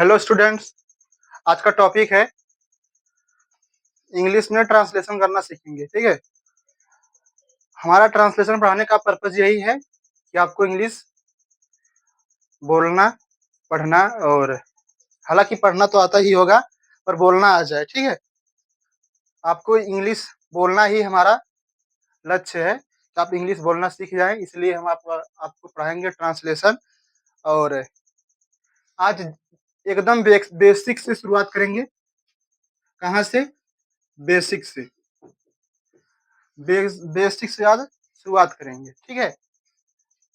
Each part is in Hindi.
Hello students. आज का टॉपिक है इंग्लिश में ट्रांसलेशन करना सीखेंगे। ठीक है। हमारा ट्रांसलेशन पढ़ाने का पर्पज यही है कि आपको इंग्लिश बोलना, पढ़ना और हालांकि पढ़ना तो आता ही होगा पर बोलना आ जाए। ठीक है। आपको इंग्लिश बोलना ही हमारा लक्ष्य है कि आप इंग्लिश बोलना सीख जाएं, इसलिए हम आपको पढ़ाएंगे ट्रांसलेशन। और आज एकदम बेसिक से शुरुआत करेंगे। कहाँ से? बेसिक से। बेसिक से आज शुरुआत करेंगे। ठीक है।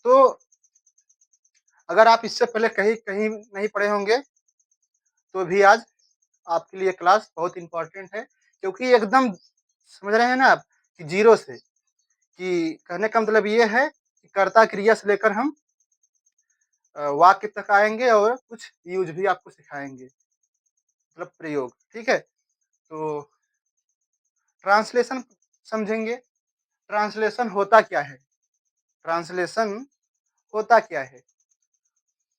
तो अगर आप इससे पहले कहीं कहीं नहीं पढ़े होंगे तो भी आज आपके लिए क्लास बहुत इंपॉर्टेंट है, क्योंकि एकदम समझ रहे हैं ना आप कि जीरो से, कि कहने का मतलब ये है कि कर्ता क्रिया से लेकर हम वाक्य तक आएंगे और कुछ यूज भी आपको सिखाएंगे, मतलब प्रयोग। ठीक है। तो ट्रांसलेशन समझेंगे। ट्रांसलेशन होता क्या है? ट्रांसलेशन होता क्या है?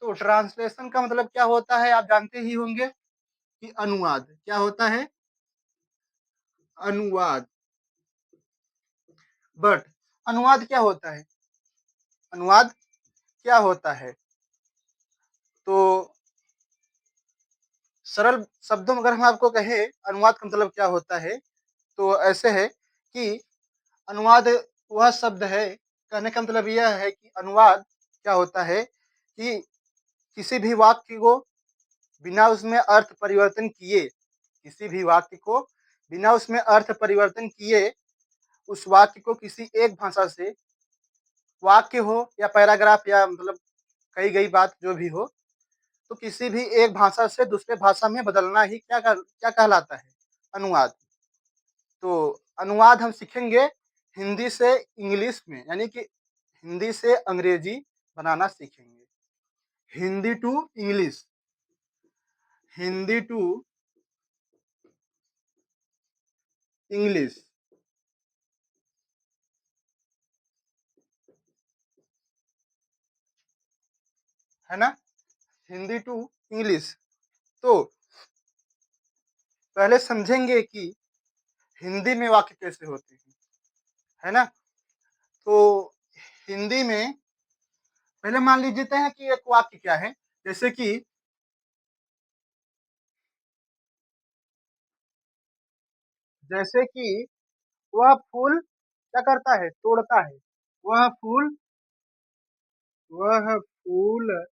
तो ट्रांसलेशन का मतलब क्या होता है आप जानते ही होंगे कि अनुवाद। क्या होता है? अनुवाद। बट अनुवाद क्या होता है? अनुवाद क्या होता है? तो सरल शब्दों में अगर हम आपको कहें अनुवाद का मतलब क्या होता है, तो ऐसे है कि अनुवाद वह शब्द है, कहने का मतलब यह है कि अनुवाद क्या होता है कि किसी भी वाक्य को बिना उसमें अर्थ परिवर्तन किए, किसी भी वाक्य को बिना उसमें अर्थ परिवर्तन किए उस वाक्य को किसी एक भाषा से, वाक्य हो या पैराग्राफ या मतलब कही गई बात जो भी हो, तो किसी भी एक भाषा से दूसरे भाषा में बदलना ही क्या कहलाता है? अनुवाद। तो अनुवाद हम सीखेंगे हिंदी से इंग्लिश में, यानी कि हिंदी से अंग्रेजी बनाना सीखेंगे। Hindi to English, Hindi to English, है ना? Hindi to English. तो पहले समझेंगे कि हिंदी में वाक्य कैसे होते हैं, है ना? तो हिंदी में पहले मान लीजिए हैं कि एक वाक्य क्या है, जैसे कि जैसे कि वह फूल क्या करता है? तोड़ता है। वह फूल, वह फूल,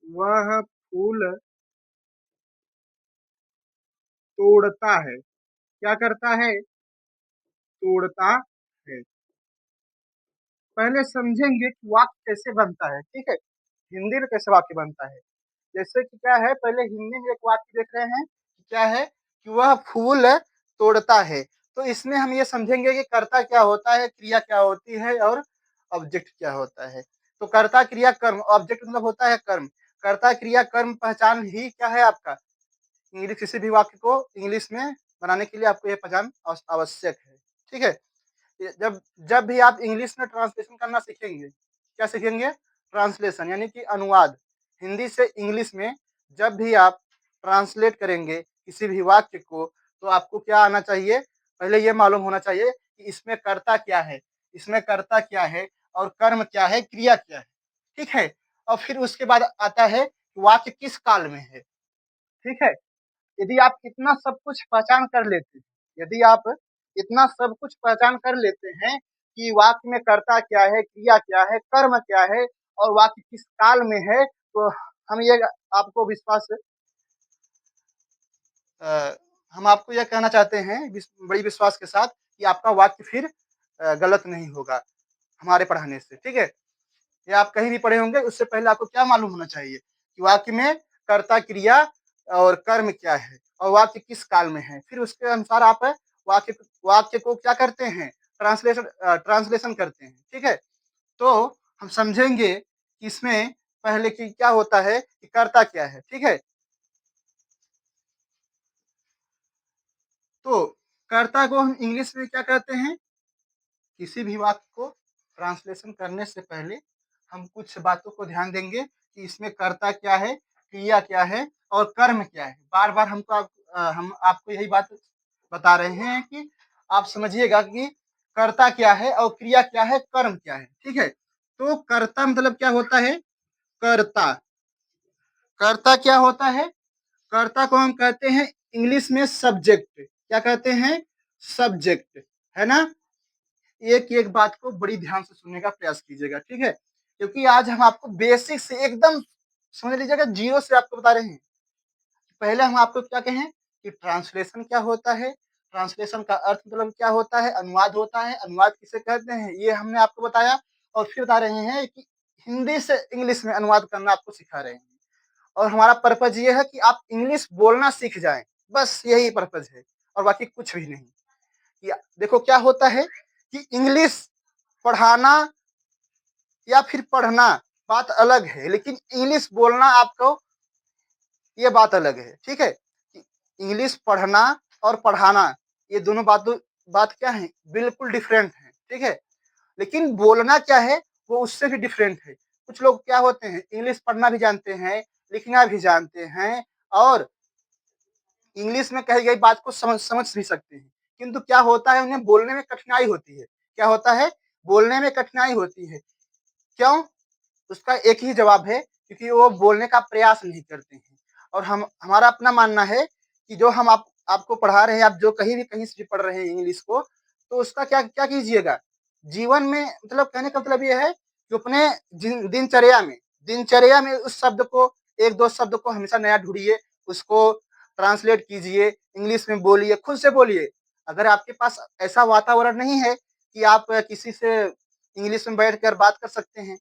वह फूल तोड़ता है। क्या करता है? तोड़ता है। पहले समझेंगे कि वाक्य कैसे बनता है। ठीक है। हिंदी में कैसे वाक्य बनता है। जैसे कि क्या है, पहले हिंदी में एक वाक्य देख रहे हैं कि क्या है कि वह फूल तोड़ता है। तो इसमें हम ये समझेंगे कि कर्ता क्या होता है, क्रिया क्या होती है और ऑब्जेक्ट क्या होता है। तो कर्ता क्रिया कर्म, ऑब्जेक्ट मतलब होता है कर्म। कर्ता क्रिया कर्म पहचान ही क्या है आपका? इंग्लिश, किसी भी वाक्य को इंग्लिश में बनाने के लिए आपको ये पहचान आवश्यक है। ठीक है। जब जब भी आप इंग्लिश में ट्रांसलेशन करना सीखेंगे, क्या सीखेंगे? ट्रांसलेशन यानी कि अनुवाद। हिंदी से इंग्लिश में जब भी आप ट्रांसलेट करेंगे किसी भी वाक्य को, तो आपको क्या आना चाहिए? पहले ये मालूम होना चाहिए कि इसमें कर्ता क्या है, इसमें कर्ता क्या है और कर्म क्या है, क्रिया क्या है। ठीक है। और फिर उसके बाद आता है वाक्य किस काल में है। ठीक है। यदि आप इतना सब कुछ पहचान कर लेते हैं, यदि आप इतना सब कुछ पहचान कर लेते हैं कि वाक्य में कर्ता क्या है, क्रिया क्या है, कर्म क्या है और वाक्य किस काल में है, तो हम ये आपको विश्वास अ, हम आपको यह कहना चाहते हैं बड़ी विश्वास के साथ कि आपका वाक्य फिर गलत नहीं होगा हमारे पढ़ाने से। ठीक है। या आप कहीं भी पढ़े होंगे, उससे पहले आपको क्या मालूम होना चाहिए कि वाक्य में कर्ता, क्रिया और कर्म क्या है और वाक्य किस काल में है। फिर उसके अनुसार आप वाक्य वाक्य को क्या करते हैं? ट्रांसलेशन करते हैं। ठीक है। तो हम समझेंगे कि इसमें पहले की क्या होता है कि कर्ता क्या है। ठीक है। तो कर्ता को हम इंग्लिश में क्या कहते हैं? किसी भी वाक्य को ट्रांसलेशन करने से पहले हम कुछ बातों को ध्यान देंगे कि इसमें कर्ता क्या है, क्रिया क्या है और कर्म क्या है। बार-बार हम आपको यही बात बता रहे हैं कि आप समझिएगा कि कर्ता क्या है और क्रिया क्या है, कर्म क्या है, ठीक है? तो कर्ता मतलब क्या होता है? कर्ता। कर्ता क्या होता है? कर्ता को हम कहते हैं इंग्लिश में सब्जेक्ट। क्या कहते हैं? सब्जेक्ट, है ना? एक-एक बात को बड़ी ध्यान से सुनने का प्रयास कीजिएगा, ठीक है? क्योंकि आज हम आपको बेसिक से एकदम समझ लीजिएगा 0 से आपको बता रहे हैं। पहले हम आपको क्या कहें कि ट्रांसलेशन क्या होता है? ट्रांसलेशन का अर्थ मतलब क्या होता है? अनुवाद होता है, अनुवाद किसे कहते हैं? ये हमने आपको बताया और फिर बता रहे हैं कि हिंदी से इंग्लिश में अनुवाद करना आपको सिखा रहे हैं। और हमारा पर्पज़ ये है कि आप इंग्लिश बोलना सीख जाएँ, बस यही पर्पज़ है और बाकी कुछ भी नहीं। या देखो क्या होता है कि इंग्लिश पढ़ाना या फिर पढ़ना बात अलग है, लेकिन इंग्लिश बोलना आपको ये बात अलग है, ठीक है? कि इंग्लिश पढ़ना और पढ़ाना ये दोनों बात क्या है? बिल्कुल डिफरेंट है, ठीक है? लेकिन बोलना क्या है? वो उससे भी डिफरेंट है। कुछ लोग क्या होते हैं इंग्लिश पढ़ना भी जानते हैं, लिखना भी जानते हैं और इंग्लिश में कही गई बात को समझ भी सकते हैं। किंतु क्या होता है उन्हें बोलने में कठिनाई होती है। क्या होता है? बोलने में कठिनाई होती है। क्यों? उसका एक ही जवाब है क्योंकि वो बोलने का प्रयास नहीं करते हैं। और हम हमारा अपना मानना है कि जो हम आपको पढ़ा रहे हैं, आप जो कहीं से भी पढ़ रहे हैं इंग्लिश को, तो उसका क्या क्या कीजिएगा? जीवन में मतलब कहने का मतलब ये है कि अपने दिनचर्या में उस शब्द को 1-2 शब्द को हमेशा नया ढूँढिए, उसको ट्रांसलेट कीजिए, इंग्लिश में बोलिए, खुद से बोलिए। अगर आपके पास ऐसा वातावरण नहीं है कि आप किसी से इंग्लिश में बैठकर बात कर सकते हैं,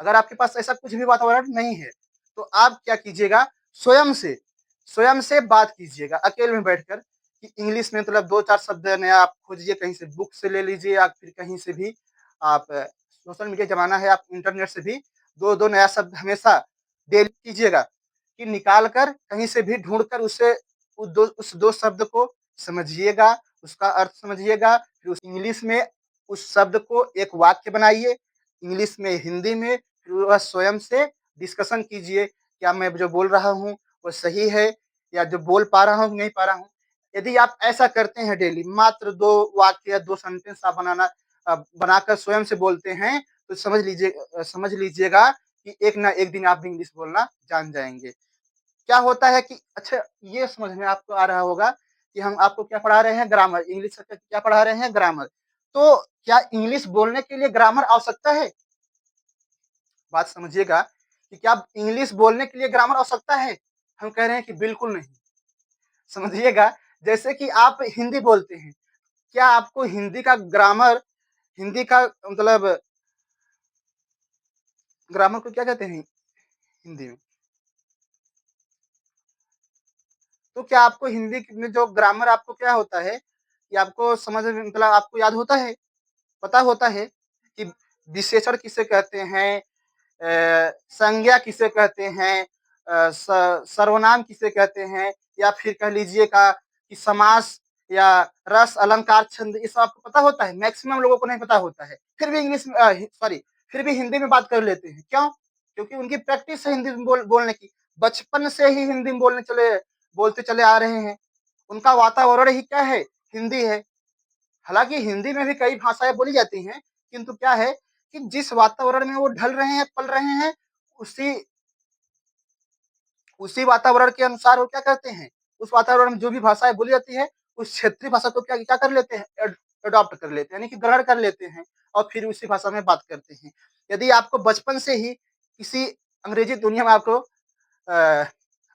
अगर आपके पास ऐसा कुछ भी वातावरण नहीं है, तो आप क्या कीजिएगा स्वयं से बात कीजिएगा अकेले में बैठकर कि इंग्लिश में मतलब 2-4 शब्द नया आप खोजिए, कहीं से बुक से ले लीजिए या फिर कहीं से भी आप सोशल मीडिया ज़माना है, आप इंटरनेट से भी 2-2 नया शब्द हमेशा डेली कीजिएगा कि निकाल कर कहीं से भी ढूँढ कर उस 2 शब्द को समझिएगा, उसका अर्थ समझिएगा, फिर उस इंग्लिश में उस शब्द को एक वाक्य बनाइए, इंग्लिश में, हिंदी में, फिर वह स्वयं से डिस्कशन कीजिए, क्या मैं जो बोल रहा हूँ वो सही है या जो बोल पा रहा हूँ, नहीं पा रहा हूँ। यदि आप ऐसा करते हैं डेली मात्र 2 वाक्य या 2 सेंटेंस आप बनाकर स्वयं से बोलते हैं, तो समझ लीजिएगा कि एक ना एक दिन आप भी इंग्लिश बोलना जान जाएँगे। क्या होता है कि अच्छा ये समझ में आपको आ रहा होगा कि हम आपको क्या पढ़ा रहे हैं ग्रामर, इंग्लिश का क्या पढ़ा रहे हैं ग्रामर। तो क्या इंग्लिश बोलने के लिए ग्रामर आवश्यकता है? बात समझिएगा कि क्या इंग्लिश बोलने के लिए ग्रामर आवश्यकता है? हम कह रहे हैं कि बिल्कुल नहीं। समझिएगा जैसे कि आप हिंदी बोलते हैं, क्या आपको हिंदी का मतलब ग्रामर को क्या कहते हैं हिंदी में? तो क्या आपको हिंदी में जो ग्रामर आपको क्या होता है कि आपको समझ में मतलब आपको याद होता है, पता होता है कि विशेषण किसे कहते हैं, संज्ञा किसे कहते हैं, सर्वनाम किसे कहते हैं या फिर कह लीजिएगा कि समास या रस, अलंकार, छंद ये सब आपको पता होता है? मैक्सिमम लोगों को नहीं पता होता है। फिर भी फिर भी हिंदी में बात कर लेते हैं। क्यों? क्योंकि उनकी प्रैक्टिस है हिंदी में बोलने की। बचपन से ही हिंदी में बोलते चले आ रहे हैं। उनका वातावरण ही क्या है? हिंदी है। हालाँकि हिंदी में भी कई भाषाएँ बोली जाती हैं, किंतु क्या है कि जिस वातावरण में वो ढल रहे हैं, पल रहे हैं, उसी उसी वातावरण के अनुसार वो क्या करते हैं, उस वातावरण में जो भी भाषाएँ बोली जाती है, उस क्षेत्रीय भाषा को क्या क्या कर लेते हैं, एडॉप्ट कर लेते हैं, यानी कि ग्रहण कर लेते हैं और फिर उसी भाषा में बात करते हैं। यदि आपको बचपन से ही किसी अंग्रेजी दुनिया में अ,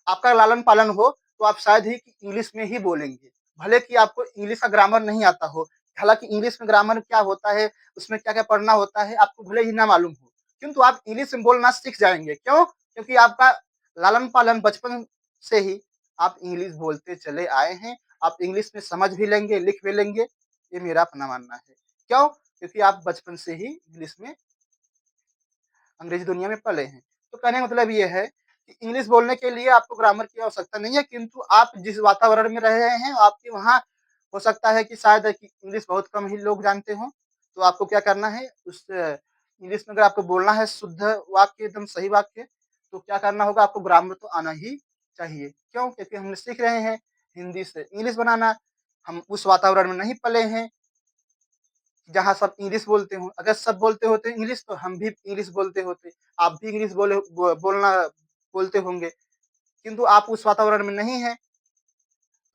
आपका लालन-पालन हो, तो आप शायद ही इंग्लिश में ही बोलेंगे। भले कि आपको इंग्लिश का ग्रामर नहीं आता हो, हालाँकि इंग्लिश में ग्रामर क्या होता है, उसमें क्या-क्या पढ़ना होता है, आपको भले ही ना मालूम हो, किंतु आप इंग्लिश में बोलना सीख जाएँगे। क्यों? क्योंकि आपका लालन-पालन बचपन से ही आप इंग्लिश बोलते चले आए हैं, आप इंग्लिश में समझ भी लेंगे, लिख भी लेंगे, ये मेरा अपना मानना है। क्यों? क्योंकि आप बचपन से ही इंग्लिश में अंग्रेजी दुनिया में पले हैं। तो कहने का मतलब ये है कि इंग्लिश बोलने के लिए आपको ग्रामर की आवश्यकता नहीं है, किंतु आप जिस वातावरण में रह रहे हैं, आपके वहाँ हो सकता है कि शायद कि इंग्लिश बहुत कम ही लोग जानते हों। तो आपको क्या करना है, उस इंग्लिश में अगर आपको बोलना है शुद्ध वाक्य, एकदम सही वाक्य, तो क्या करना होगा, आपको ग्रामर तो आना ही चाहिए। क्यों? क्योंकि हम सीख रहे हैं हिंदी से इंग्लिश बनाना। हम उस वातावरण में नहीं पले हैं जहाँ सब इंग्लिश बोलते हों। अगर सब बोलते होते इंग्लिश तो हम भी इंग्लिश बोलते होते। आप भी इंग्लिश बोलते होंगे, किंतु आप उस वातावरण में नहीं हैं,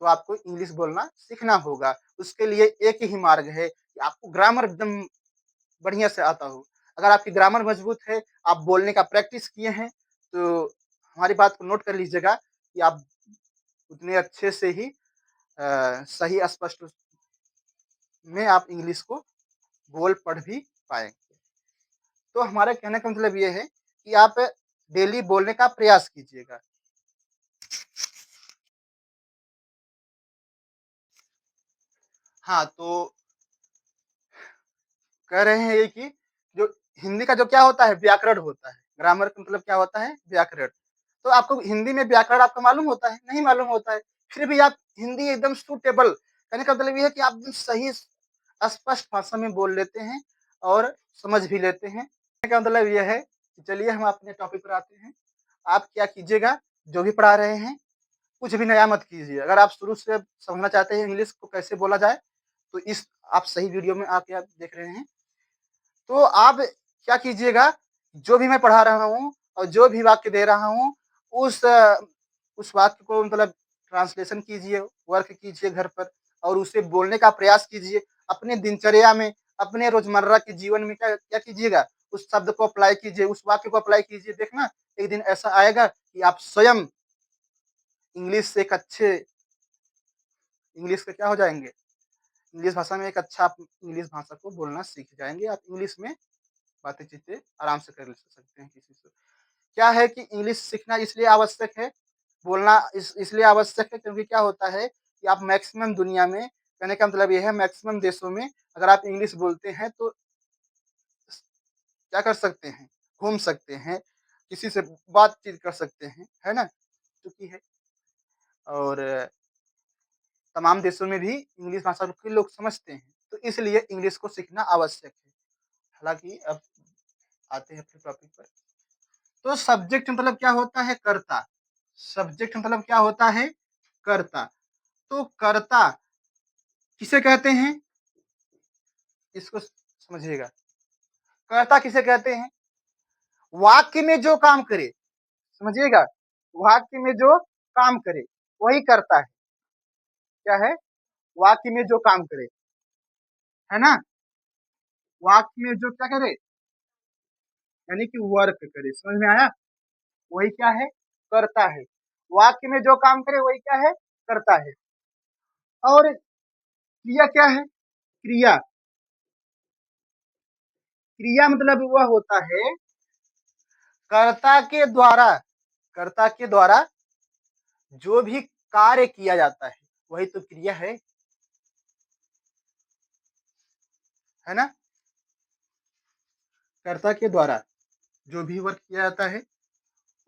तो आपको इंग्लिश बोलना सीखना होगा। उसके लिए एक ही मार्ग है कि आपको ग्रामर एकदम बढ़िया से आता हो। अगर आपकी ग्रामर मजबूत है, आप बोलने का प्रैक्टिस किए हैं, तो हमारी बात को नोट कर लीजिएगा कि आप उतने अच्छे से ही सही स्पष्ट में आप इंग्लिश को बोल पढ़ भी पाएँगे। तो हमारा कहने का मतलब ये है कि आप डेली बोलने का प्रयास कीजिएगा। हाँ, तो कह रहे हैं ये कि जो हिंदी का जो क्या होता है, व्याकरण होता है। ग्रामर का मतलब क्या होता है? व्याकरण। तो आपको हिंदी में व्याकरण आपको मालूम होता है? नहीं मालूम होता है। फिर भी आप हिंदी एकदम सूटेबल, कहने का मतलब ये है कि आप एकदम सही स्पष्ट भाषा में बोल लेते हैं और समझ भी लेते हैं। कहने का मतलब ये है कि चलिए हम अपने टॉपिक पर आते हैं। आप क्या कीजिएगा, जो भी पढ़ा रहे हैं, कुछ भी नया मत कीजिए। अगर आप शुरू से समझना चाहते हैं इंग्लिश को कैसे बोला जाए, तो इस आप सही वीडियो में आके आप देख रहे हैं। तो आप क्या कीजिएगा, जो भी मैं पढ़ा रहा हूँ और जो भी वाक्य दे रहा हूँ, उस उस वाक्य को मतलब ट्रांसलेशन कीजिए, वर्क कीजिए घर पर और उसे बोलने का प्रयास कीजिए। अपने दिनचर्या में, अपने रोज़मर्रा के जीवन में क्या क्या कीजिएगा, उस शब्द को अप्लाई कीजिए, उस वाक्य को अप्लाई कीजिए। देखना, एक दिन ऐसा आएगा कि आप स्वयं इंग्लिश से एक अच्छे इंग्लिश के क्या हो जाएँगे, इंग्लिश भाषा में एक अच्छा आप इंग्लिश भाषा को बोलना सीख जाएँगे। आप इंग्लिश में बातें-चीतें आराम से कर सकते हैं किसी से। क्या है कि इंग्लिश सीखना इसलिए आवश्यक है, बोलना इसलिए आवश्यक है क्योंकि क्या होता है कि आप मैक्सिमम दुनिया में, कहने का मतलब ये है मैक्सिमम देशों में अगर आप इंग्लिश बोलते हैं तो क्या कर सकते हैं, घूम सकते हैं, किसी से बातचीत कर सकते हैं, है ना? चूँकि है और तमाम देशों में भी इंग्लिश भाषा के लोग समझते हैं, तो इसलिए इंग्लिश को सीखना आवश्यक है। हालाँकि अब आते हैं अपने टॉपिक पर। तो सब्जेक्ट मतलब क्या होता है? कर्ता। सब्जेक्ट मतलब क्या होता है? कर्ता। तो कर्ता किसे कहते हैं? इसको समझिएगा। कर्ता किसे कहते हैं? वाक्य में जो काम करे, समझिएगा। वाक्य में जो काम करे, वही कर्ता है। क्या है? वाक्य में जो काम करे, है ना? वाक्य में जो क्या करे? यानी कि वर्क करे। समझ में आया? वही क्या है? कर्ता है। वाक्य में जो काम करे वही क्या है? कर्ता है। और क्रिया क्या है? क्रिया। क्रिया मतलब वह होता है कर्ता के द्वारा, कर्ता के द्वारा जो भी कार्य किया जाता है, वही तो क्रिया है ना? कर्ता के द्वारा जो भी वर्क किया जाता है,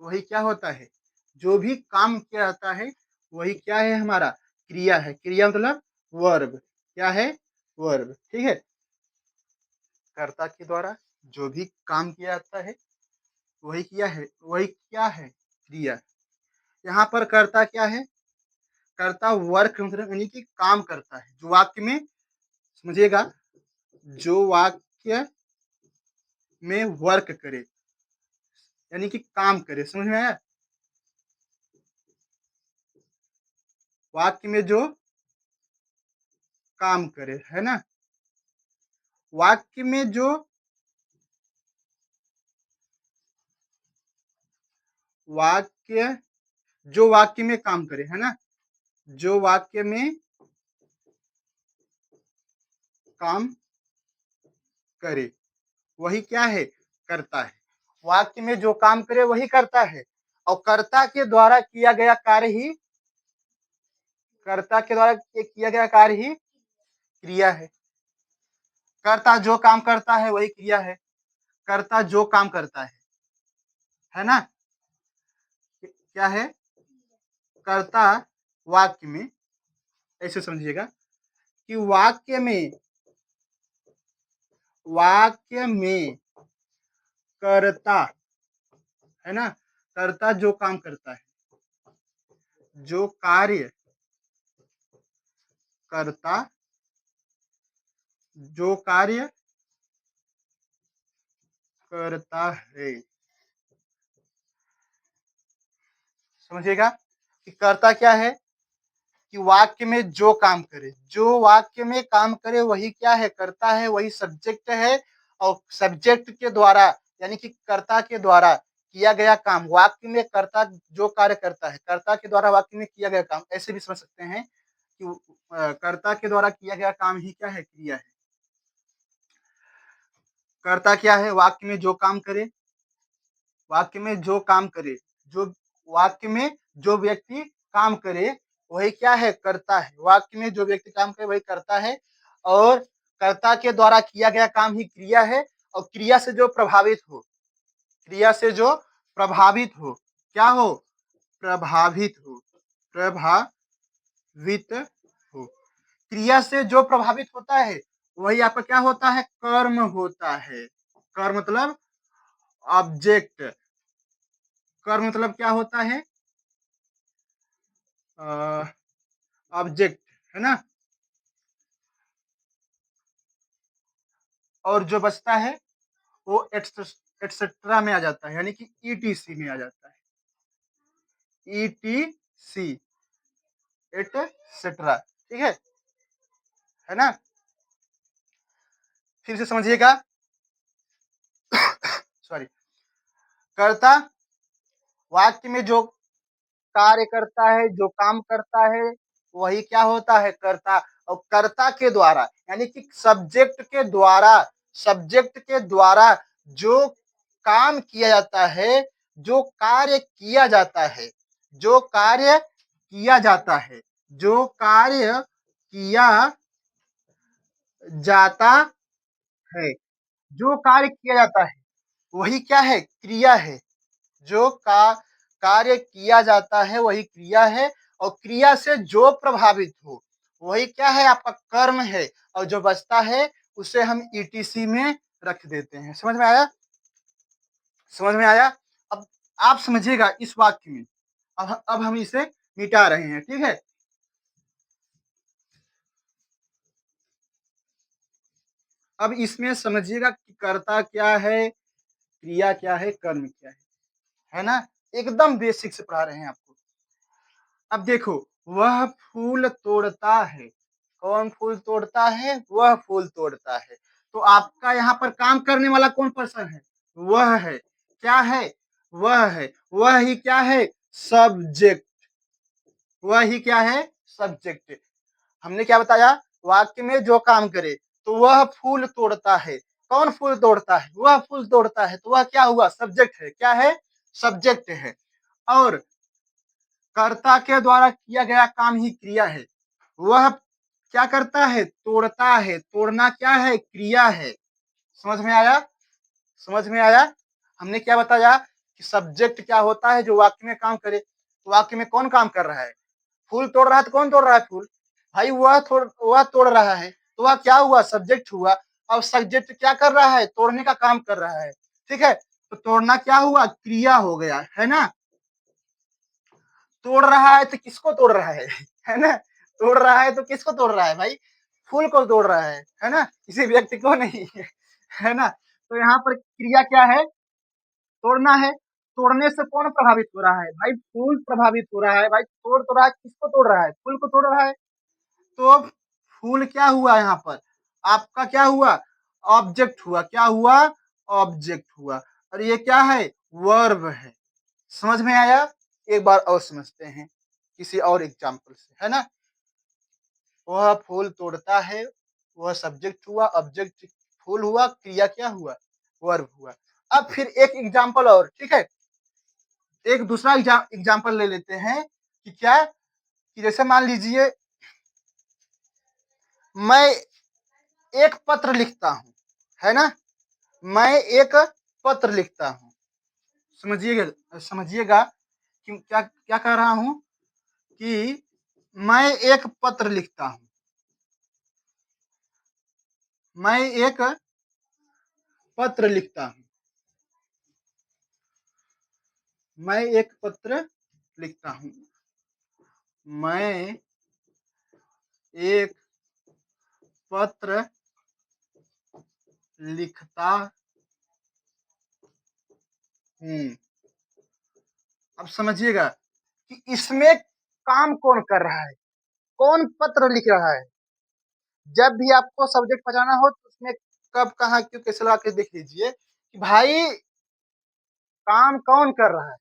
वही क्या होता है? जो भी काम किया जाता है, वही क्या है हमारा? क्रिया है। क्रिया मतलब वर्ब। क्या है? वर्ब। ठीक है? कर्ता के द्वारा जो भी काम किया जाता है, वही क्या है? क्रिया। यहाँ पर कर्ता क्या है? कर्ता वर्क मतलब यानी कि काम करता है। जो वाक्य में, समझिएगा, जो वाक्य में वर्क करे, यानी कि काम करे। समझ में आया? वाक्य में जो काम करे, है ना? वाक्य में वाक्य जो वाक्य में काम करे, है ना? जो वाक्य में काम करे, वही क्या है? करता है। वाक्य में जो काम करे वही करता है और कर्ता के द्वारा किया गया कार्य ही, कर्ता के द्वारा किया गया कार्य ही क्रिया है। कर्ता जो काम करता है वही क्रिया है। कर्ता जो काम करता है ना? क्या है? कर्ता वाक्य में, ऐसे समझिएगा कि वाक्य में कर्ता, है ना? कर्ता जो काम करता है, जो कार्य करता, जो कार्य करता है, समझिएगा कि कर्ता क्या है कि वाक्य में जो काम करे, जो वाक्य में काम करे वही क्या है, कर्ता है, वही सब्जेक्ट है। और सब्जेक्ट के द्वारा यानी कि कर्ता के द्वारा किया गया काम, वाक्य में कर्ता जो कार्य करता है, कर्ता के द्वारा वाक्य में किया गया काम, ऐसे भी समझ सकते हैं कि कर्ता के द्वारा किया गया काम ही क्या है, क्रिया है। कर्ता क्या है, वाक्य में जो काम करे, वाक्य में जो काम करे, जो वाक्य में जो व्यक्ति काम करे वही क्या है, कर्ता है। वाक्य में जो व्यक्ति काम करे वही कर्ता है, और कर्ता के द्वारा किया गया काम ही क्रिया है। और क्रिया से जो प्रभावित हो, क्रिया से जो प्रभावित हो, क्या हो, प्रभावित हो, प्रभावित हो। क्रिया से जो प्रभावित होता है वही आपका क्या होता है, कर्म होता है। कर्म मतलब ऑब्जेक्ट, कर्म मतलब क्या होता है, ऑब्जेक्ट, है ना। और जो बचता है वो एटसेट्रा में आ जाता है, यानी कि ईटीसी में आ जाता है, ईटीसी, एटसेट्रा, ठीक है ना। फिर से समझिएगा, सॉरी, कर्ता वाक्य में जो कार्य करता है, जो काम करता है वही क्या होता है, कर्ता। और कर्ता के द्वारा यानी कि सब्जेक्ट के द्वारा, सब्जेक्ट के द्वारा जो काम किया जाता है, जो कार्य किया जाता है, जो कार्य किया जाता है, जो कार्य किया जाता है, जो कार्य किया जाता है वही क्या है, क्रिया है। जो कार्य किया जाता है वही क्रिया है, और क्रिया से जो प्रभावित हो वही क्या है, आपका कर्म है। और जो बचता है उसे हम ईटीसी में रख देते हैं। समझ में आया, समझ में आया। अब आप समझिएगा इस वाक्य में, अब हम इसे मिटा रहे हैं, ठीक है। अब इसमें समझिएगा कि कर्ता क्या है, क्रिया क्या है, कर्म क्या है ना। एकदम बेसिक से पढ़ा रहे हैं आपको। अब देखो, वह फूल तोड़ता है, कौन फूल तोड़ता है, वह फूल तोड़ता है। तो आपका यहाँ पर काम करने वाला कौन पर्सन है, वह है, क्या है, वह है, वह ही क्या है, सब्जेक्ट, वह ही क्या है, सब्जेक्ट। हमने क्या बताया, वाक्य में जो काम करे, तो वह फूल तोड़ता है, कौन फूल तोड़ता है, वह फूल तोड़ता है, तो वह क्या हुआ, सब्जेक्ट है, क्या है, सब्जेक्ट है। और कर्ता के द्वारा किया गया काम ही क्रिया है, वह क्या करता है, तोड़ता है, तोड़ना क्या है, क्रिया है। समझ में आया, समझ में आया। हमने क्या बताया कि सब्जेक्ट क्या होता है, जो वाक्य में काम करे। तो वाक्य में कौन काम कर रहा है, फूल तोड़ रहा है, तो कौन तोड़ रहा है, फूल, भाई वह तोड़ रहा है, तो वह क्या हुआ, सब्जेक्ट हुआ। अब सब्जेक्ट क्या कर रहा है, तोड़ने का काम कर रहा है, ठीक है। तो तोड़ना क्या हुआ, क्रिया हो गया, है ना। तोड़ रहा है तो किसको तोड़ रहा है ना। तोड़ रहा है तो किसको तोड़ रहा है भाई, फूल को तोड़ रहा है ना, किसी व्यक्ति को नहीं, है ना। तो यहाँ पर क्रिया क्या है, तोड़ना है। तोड़ने से कौन प्रभावित हो रहा है भाई, फूल प्रभावित हो रहा है भाई, तोड़ तो रहा है, किसको तोड़ रहा है, फूल को तोड़ रहा है। तो फूल क्या हुआ, यहाँ पर आपका क्या हुआ, ऑब्जेक्ट हुआ, क्या हुआ, ऑब्जेक्ट हुआ। और ये क्या है, वर्ब है। समझ में आया। एक बार और समझते हैं किसी और एग्जाम्पल से, है ना। वह फूल तोड़ता है, वह सब्जेक्ट हुआ, ऑब्जेक्ट फूल हुआ, क्रिया क्या हुआ, वर्ब हुआ। अब फिर एक एग्जाम्पल और, ठीक है। एक दूसरा एग्जाम्पल ले लेते हैं कि क्या, कि जैसे मान लीजिए मैं एक पत्र लिखता हूं, है ना, मैं एक पत्र लिखता हूं। समझिएगा, समझिएगा कि क्या क्या कह रहा हूं, कि मैं एक पत्र लिखता हूं, मैं एक पत्र लिखता हूं। मैं एक पत्र लिखता हूँ। मैं एक पत्र लिखता हूँ। अब समझिएगा कि इसमें काम कौन कर रहा है, कौन पत्र लिख रहा है। जब भी आपको सब्जेक्ट पहचाना हो तो उसमें कब, कहाँ, क्यों, कैसे लगा के देख लीजिए कि भाई काम कौन कर रहा है।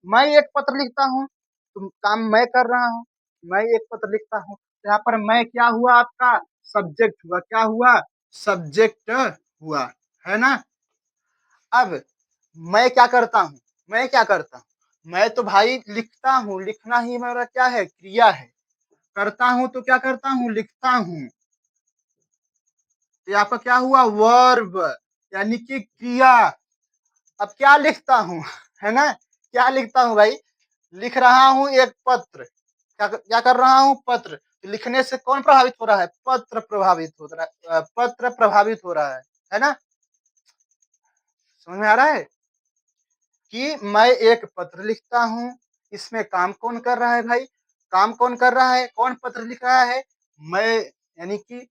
मैं एक पत्र लिखता हूँ तो काम मैं कर रहा हूँ। मैं एक पत्र लिखता हूँ, यहाँ पर मैं क्या हुआ, आपका सब्जेक्ट हुआ। क्या हुआ, सब्जेक्ट हुआ, है ना। अब मैं क्या करता हूँ, मैं क्या करता हूँ, मैं तो भाई लिखता हूँ। लिखना ही मेरा क्या है, क्रिया है। करता हूँ तो क्या करता हूँ, लिखता हूँ। तो आपका क्या हुआ, वर्ब, यानी कि क्रिया। अब क्या लिखता हूँ, है ना, क्या लिखता हूँ भाई, लिख रहा हूँ एक पत्र। क्या कर रहा हूँ, पत्र। तो लिखने से कौन प्रभावित हो रहा है, पत्र प्रभावित हो रहा है, पत्र प्रभावित हो रहा है ना। समझ में आ रहा है कि मैं एक पत्र लिखता हूँ। इसमें काम कौन कर रहा है भाई, काम कौन कर रहा है, कौन पत्र लिख रहा है, मैं, यानी कि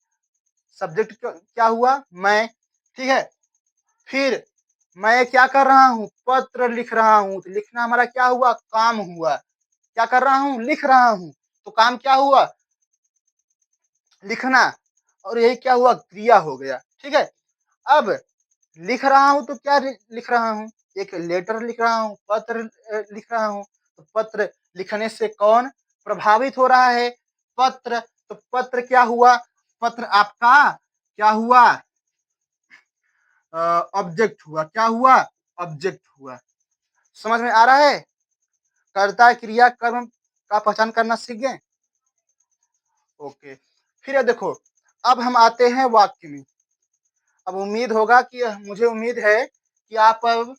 सब्जेक्ट क्या हुआ, मैं, ठीक है। फिर मैं क्या कर रहा हूँ, पत्र लिख रहा हूँ। तो लिखना हमारा क्या हुआ, काम हुआ। क्या कर रहा हूँ, लिख रहा हूँ, तो काम क्या हुआ, लिखना। और यही क्या हुआ, क्रिया हो गया, ठीक है। अब लिख रहा हूं तो क्या लिख रहा हूं, एक लेटर लिख रहा हूं, पत्र लिख रहा हूं। तो पत्र लिखने से कौन प्रभावित हो रहा है, पत्र। तो पत्र क्या हुआ, पत्र आपका क्या हुआ, ऑब्जेक्ट हुआ। क्या हुआ, ऑब्जेक्ट हुआ। समझ में आ रहा है, कर्ता क्रिया कर्म का पहचान करना सीख गए। ओके, फिर ये देखो, अब हम आते हैं वाक्य में। अब उम्मीद होगा कि, मुझे उम्मीद है कि आप अब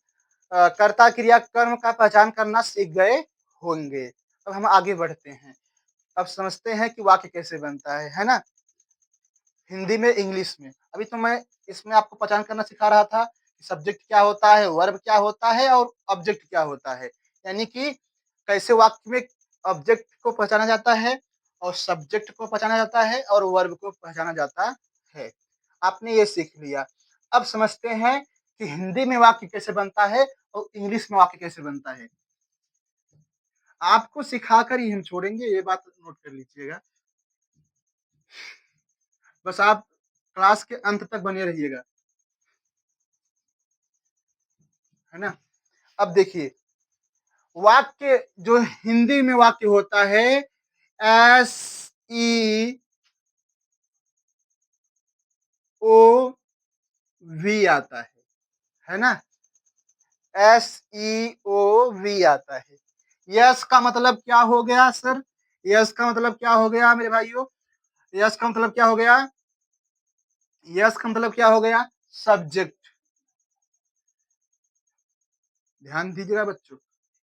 कर्ता क्रिया कर्म का पहचान करना सीख गए होंगे। अब हम आगे बढ़ते हैं, अब समझते हैं कि वाक्य कैसे बनता है ना, हिंदी में, इंग्लिश में। अभी तो मैं इसमें आपको पहचान करना सिखा रहा था कि सब्जेक्ट क्या होता है, वर्ब क्या होता है और ऑब्जेक्ट क्या होता है, यानी कि कैसे वाक्य में ऑब्जेक्ट को पहचाना जाता है और सब्जेक्ट को पहचाना जाता है और वर्ब को पहचाना जाता है। आपने ये सीख लिया। अब समझते हैं कि हिंदी में वाक्य कैसे बनता है और इंग्लिश में वाक्य कैसे बनता है। आपको सिखाकर ही हम छोड़ेंगे, ये बात नोट कर लीजिएगा। बस आप क्लास के अंत तक बने रहिएगा, है ना। अब देखिए, वाक्य जो हिंदी में वाक्य होता है, एस ई ओ वी आता है ना। एस ई ओ वी आता है। यस का मतलब क्या हो गया सर, यस का मतलब क्या हो गया मेरे भाइयों, यस का मतलब क्या हो गया, यस का मतलब क्या हो गया, सब्जेक्ट। ध्यान दीजिएगा बच्चों,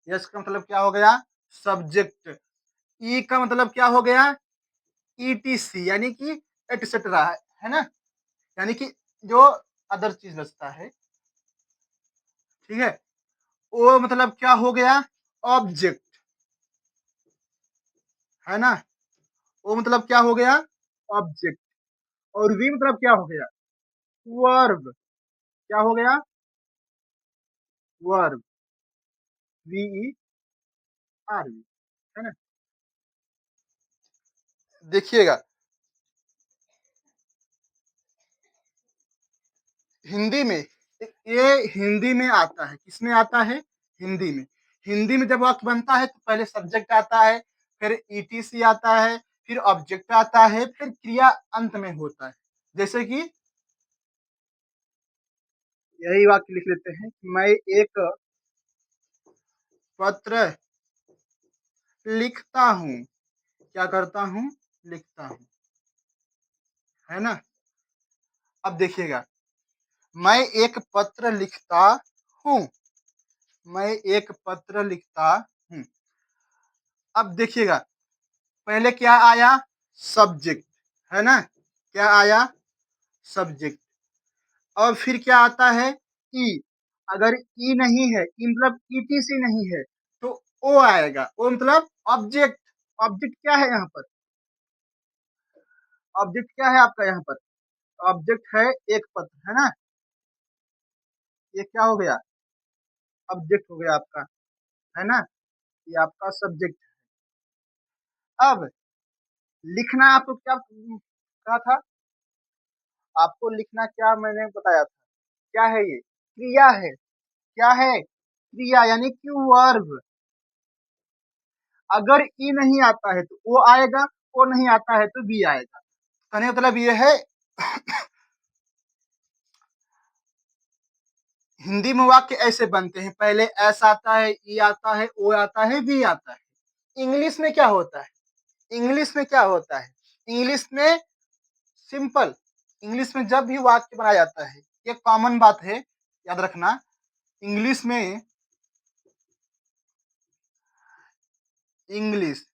यस का मतलब क्या हो गया, सब्जेक्ट। ई का मतलब क्या हो गया, ईटीसी, यानी कि एटसेट्रा, है ना, यानी कि जो अदर चीज बचता है, ठीक है। ओ मतलब क्या हो गया, ऑब्जेक्ट, है ना। ओ मतलब क्या हो गया, ऑब्जेक्ट। और वी मतलब क्या हो गया, वर्ब। क्या हो गया, verb, V E R V, है ना। देखिएगा, हिंदी में, ये हिंदी में आता है, किसमें आता है, हिंदी में। हिंदी में जब वाक्य बनता है तो पहले सब्जेक्ट आता है, फिर ईटीसी आता है, फिर ऑब्जेक्ट आता है, फिर क्रिया अंत में होता है। जैसे कि यही वाक्य लिख लेते हैं, मैं एक पत्र लिखता हूँ। क्या करता हूँ, लिखता हूँ, है ना। अब देखिएगा, मैं एक पत्र लिखता हूँ, मैं एक पत्र लिखता हूँ। अब देखिएगा, पहले क्या आया, सब्जेक्ट, है ना, क्या आया, सब्जेक्ट। और फिर क्या आता है, ई। अगर ई नहीं है, ई मतलब ईटीसी नहीं है, तो ओ आएगा। ओ मतलब ऑब्जेक्ट। ऑब्जेक्ट क्या है यहाँ पर? ऑब्जेक्ट क्या है आपका यहाँ पर? ऑब्जेक्ट है एक पत्र, है ना? ये क्या हो गया? ऑब्जेक्ट हो गया आपका, है ना? ये आपका सब्जेक्ट। अब लिखना आपको क्या कहा था? आपको लिखना क्या मैंने बताया था? क्या है ये? क्रिया है। क्या है? क्रिया, यानी कि वर्ब। अगर ई नहीं आता है तो ओ आएगा, ओ नहीं आता है तो बी आएगा। कहने का मतलब ये है हिंदी में वाक्य ऐसे बनते हैं, पहले एस आता है, ई आता है, ओ आता है, बी आता है। इंग्लिश में क्या होता है? इंग्लिश में क्या होता है? इंग्लिश में सिंपल। इंग्लिश में जब भी वाक्य बनाया जाता है, ये कॉमन बात है, याद रखना। इंग्लिश में इंग्लिश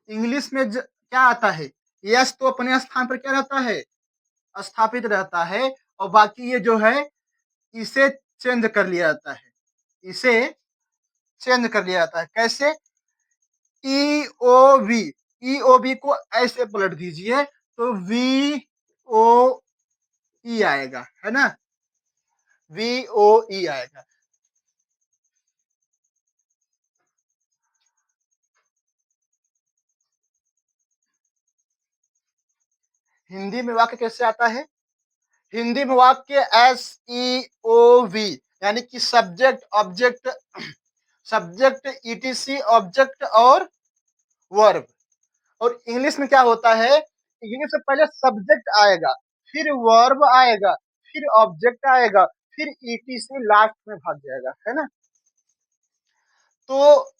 इंग्लिश में क्या आता है? यस तो अपने स्थान पर क्या रहता है? स्थापित रहता है। और बाकी ये जो है, इसे चेंज कर लिया जाता है। इसे चेंज कर लिया जाता है। कैसे? ई O we. E O B को ऐसे पलट दीजिए तो वी ओ ई आएगा, है ना? वी ओ ई आएगा। हिंदी में वाक्य कैसे आता है? हिंदी में वाक्य एस ई ओ वी, यानी कि subject object, subject etc object और वर्ब। और इंग्लिश में क्या होता है? इंग्लिश में पहले सब्जेक्ट आएगा, फिर वर्ब आएगा, फिर ऑब्जेक्ट आएगा, फिर ईटीसी लास्ट में भाग जाएगा, है ना? तो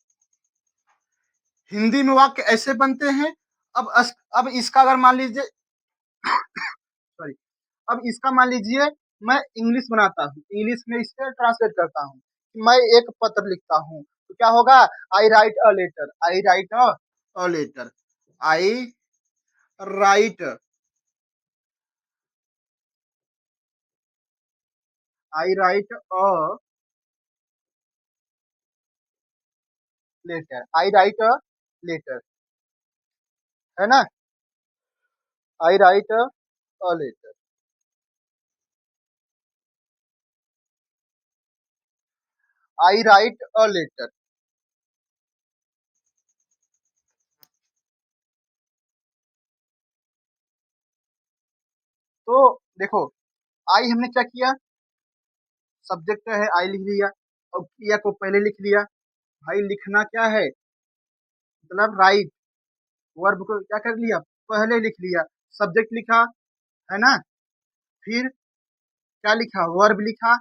हिंदी में वाक्य ऐसे बनते हैं। अब इसका अगर मान लीजिए, सॉरी, अब इसका मान लीजिए मैं इंग्लिश बनाता हूँ, इंग्लिश में इसे ट्रांसलेट करता हूँ। मैं एक पत्र लिखता हूँ तो क्या होगा? I write a letter. I write a letter. I write I write a letter. I write a letter, है ना? I write a letter. I write a letter. तो देखो, आई हमने क्या किया? सब्जेक्ट है, आई लिख लिया। और क्रिया को पहले लिख लिया। भाई लिखना क्या है? मतलब राइट। वर्ब को क्या कर लिया? पहले लिख लिया। सब्जेक्ट लिखा, है ना? फिर क्या लिखा? वर्ब लिखा।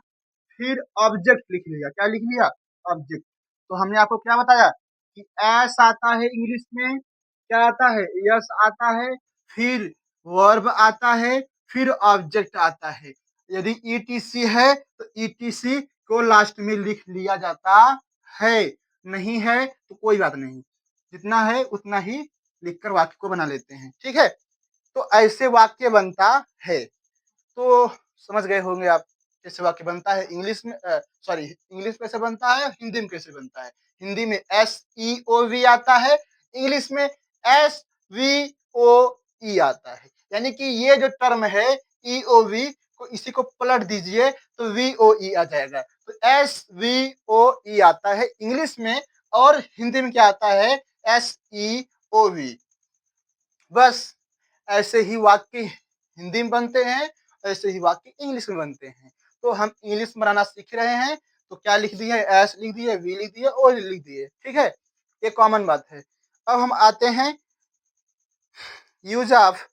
फिर ऑब्जेक्ट लिख लिया। क्या लिख लिया? ऑब्जेक्ट। तो हमने आपको क्या बताया कि एस आता है इंग्लिश में, क्या आता है? यस आता है, फिर वर्ब आता है, फिर ऑब्जेक्ट आता है। यदि ईटीसी है तो ईटीसी को लास्ट में लिख लिया जाता है। नहीं है तो कोई बात नहीं, जितना है उतना ही लिखकर वाक्य को बना लेते हैं। ठीक है? तो ऐसे वाक्य बनता है। तो समझ गए होंगे आप कैसे वाक्य बनता है इंग्लिश में। सॉरी, इंग्लिश में कैसे बनता है, हिंदी में कैसे बनता है। हिंदी में एस ई ओ वी आता है, इंग्लिश में एस वी ओ ई आता है। यानी कि ये जो टर्म है ई ओ वी को, इसी को पलट दीजिए तो वी ओ ई आ जाएगा। तो एस वी ओ ई आता है इंग्लिश में, और हिंदी में क्या आता है? S E O V. बस ऐसे ही वाक्य हिंदी में बनते हैं, ऐसे ही वाक्य इंग्लिश में बनते हैं। तो हम इंग्लिश में बनाना सीख रहे हैं, तो क्या लिख दिए? एस लिख दिए, वी लिख दिए, ओ लिख दिए। ठीक है? ये कॉमन बात है। अब हम आते हैं यूज ऑफ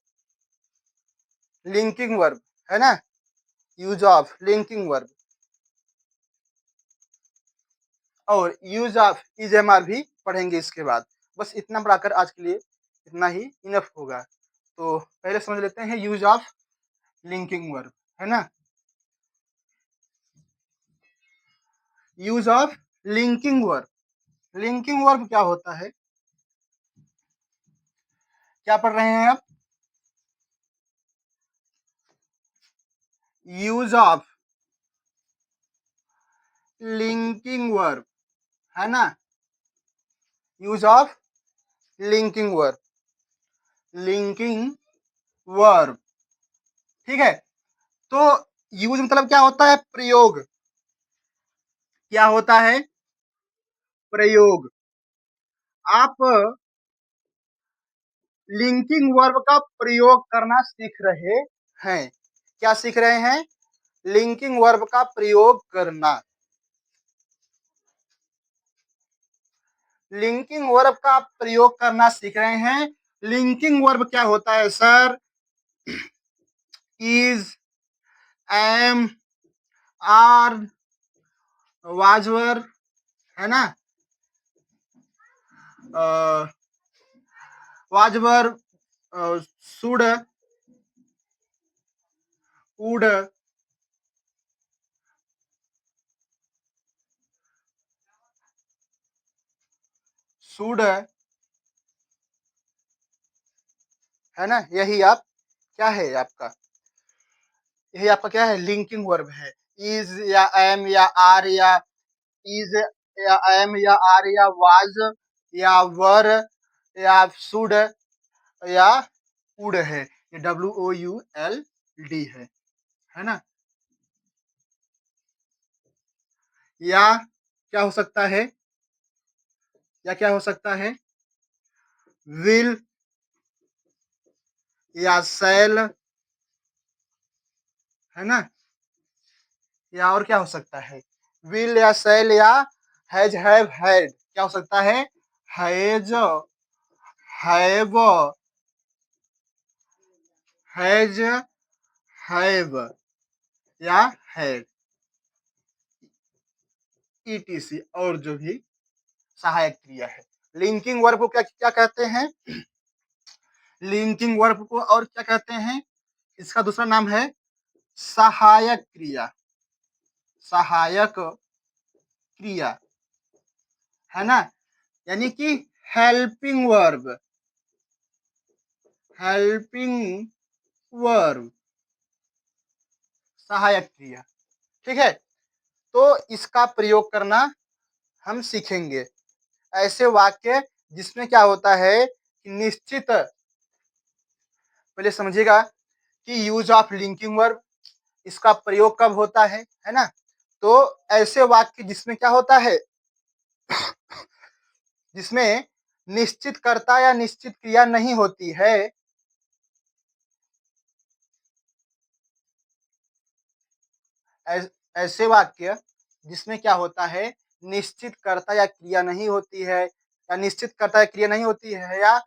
लिंकिंग वर्ब, है ना? यूज ऑफ लिंकिंग वर्ब और यूज ऑफ इजेमआर भी पढ़ेंगे इसके बाद। बस इतना पढ़ाकर आज के लिए इतना ही इनफ होगा। तो पहले समझ लेते हैं यूज ऑफ लिंकिंग वर्ब, है ना? Use of linking verb. Linking verb क्या होता है? क्या पढ़ रहे हैं आप? यूज ऑफ लिंकिंग वर्ब, है ना, use of linking verb, linking verb, ठीक है। तो यूज मतलब क्या होता है, प्रयोग, क्या होता है, प्रयोग। आप लिंकिंग वर्ब का प्रयोग करना सीख रहे हैं, क्या सीख रहे हैं, लिंकिंग वर्ब का प्रयोग करना। लिंकिंग वर्ब का प्रयोग करना सीख रहे हैं। लिंकिंग वर्ब क्या होता है sir, is, am, are, was verb, है ना, was verb, should, would, should, है ना, यही आप क्या है आपका, यही आपका क्या है, लिंकिंग वर्ब है। इज या एम या आर या इज या एम या आर या वाज या वर या शुड या वुड है, ये WOULD है ना। या क्या हो सकता है, या क्या हो सकता है, विल या सेल, है ना, या और क्या हो सकता है, विल या सेल या हैज, हैव, हैड, क्या हो सकता है, हैज, हैव, हैज, हैव या हैड, ETC और जो भी सहायक क्रिया है। लिंकिंग वर्ब को क्या क्या कहते हैं, लिंकिंग वर्ब को और क्या कहते हैं, इसका दूसरा नाम है सहायक क्रिया, सहायक क्रिया, है ना, यानी कि हेल्पिंग वर्ब, हेल्पिंग वर्ब, सहायक क्रिया, ठीक है। तो इसका प्रयोग करना हम सीखेंगे। ऐसे वाक्य जिसमें क्या होता है कि निश्चित, पहले समझिएगा कि यूज ऑफ लिंकिंग वर्ब, इसका प्रयोग कब होता है ना। तो ऐसे वाक्य जिसमें क्या होता है, जिसमें निश्चित कर्ता या निश्चित क्रिया नहीं होती है, ऐसे वाक्य जिसमें क्या होता है, निश्चित कर्ता या क्रिया नहीं होती है, या निश्चित कर्ता या क्रिया नहीं होती है, या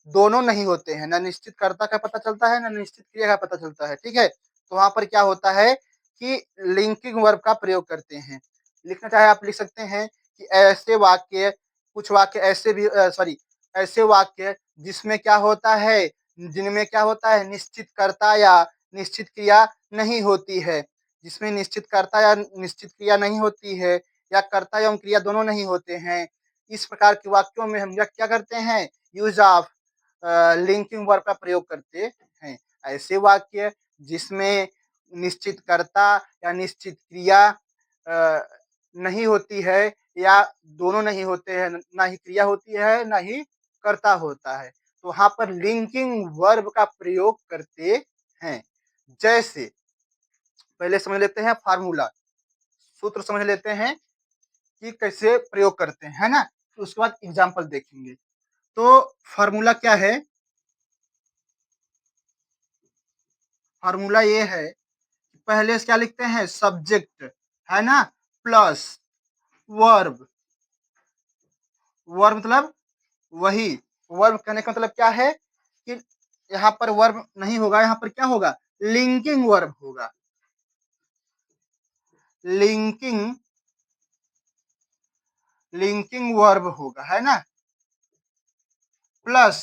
दोनों नहीं होते हैं, ना निश्चित कर्ता का पता चलता है ना निश्चित क्रिया का पता चलता है, ठीक है। तो वहां पर क्या होता है कि लिंकिंग वर्ब का प्रयोग करते हैं। लिखना चाहे आप लिख सकते हैं कि ऐसे वाक्य, कुछ वाक्य ऐसे भी, सॉरी, ऐसे वाक्य जिसमें क्या होता है, जिनमें क्या होता है, निश्चित कर्ता या निश्चित क्रिया नहीं होती है, जिसमें निश्चित कर्ता या निश्चित क्रिया नहीं होती है, या कर्ता एवं क्रिया दोनों नहीं होते हैं, इस प्रकार के वाक्यों में हम क्या करते हैं, यूज ऑफ लिंकिंग वर्ब का प्रयोग करते हैं। ऐसे वाक्य जिसमें निश्चित कर्ता या निश्चित क्रिया नहीं होती है, या दोनों नहीं होते हैं, ना ही क्रिया होती है ना ही कर्ता होता है, तो वहां पर लिंकिंग वर्ब का प्रयोग करते हैं। जैसे पहले समझ लेते हैं फार्मूला, सूत्र समझ लेते हैं कि कैसे प्रयोग करते हैं, है ना, तो उसके बाद एग्जाम्पल देखेंगे। तो फार्मूला क्या है, फार्मूला ये है, पहले से क्या लिखते हैं, सब्जेक्ट, है ना, प्लस वर्ब, वर्ब मतलब वही, वर्ब कहने का मतलब क्या है कि यहाँ पर वर्ब नहीं होगा, यहाँ पर क्या होगा, लिंकिंग वर्ब होगा, लिंकिंग, लिंकिंग वर्ब होगा, है ना, प्लस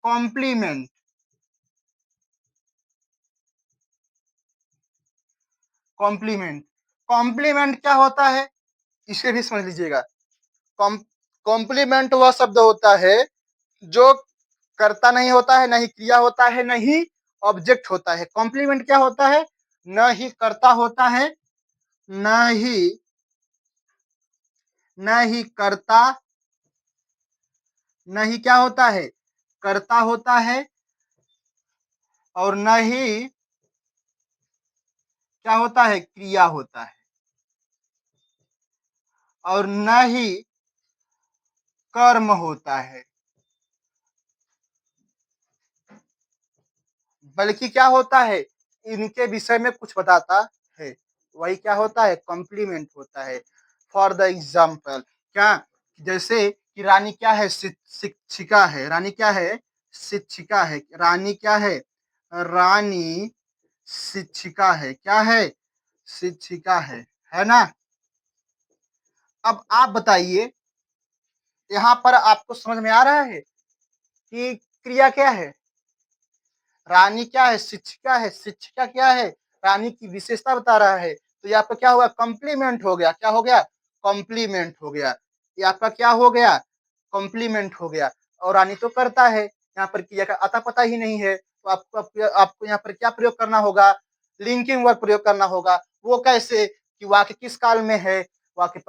कॉम्प्लीमेंट, कॉम्प्लीमेंट, कॉम्प्लीमेंट क्या होता है, इसे भी समझ लीजिएगा। कॉम्प्लीमेंट वह शब्द होता है जो कर्ता नहीं होता है, नहीं क्रिया होता है, नहीं ऑब्जेक्ट होता है। कॉम्प्लीमेंट क्या होता है, न ही कर्ता होता है, न ही न ही कर्ता, न ही क्या होता है, कर्ता होता है, और न ही क्या होता है, क्रिया होता है, और न ही कर्म होता है, बल्कि क्या होता है, इनके विषय में कुछ बताता है, वही क्या होता है, कॉम्प्लीमेंट होता है। फॉर द एग्जाम्पल, क्या, जैसे कि रानी क्या है, शिक्षिका है, रानी क्या है, शिक्षिका है, रानी क्या है, रानी शिक्षिका है, क्या है, शिक्षिका है ना। अब आप बताइए, यहाँ पर आपको समझ में आ रहा है कि क्रिया क्या है, रानी क्या है, शिक्षिका है, शिक्षिका क्या है, रानी की विशेषता बता रहा है, तो यहाँ पर क्या हुआ, कॉम्प्लीमेंट हो गया, क्या हो गया, कॉम्प्लीमेंट हो गया, ये आपका क्या हो गया, कॉम्प्लीमेंट हो गया। और रानी तो करता है, यहाँ पर क्रिया का अता पता ही नहीं है, तो आपको यहाँ पर क्या प्रयोग करना होगा, लिंकिंग वर्ब प्रयोग करना होगा। वो कैसे, कि वाक्य किस काल में है, वाक्य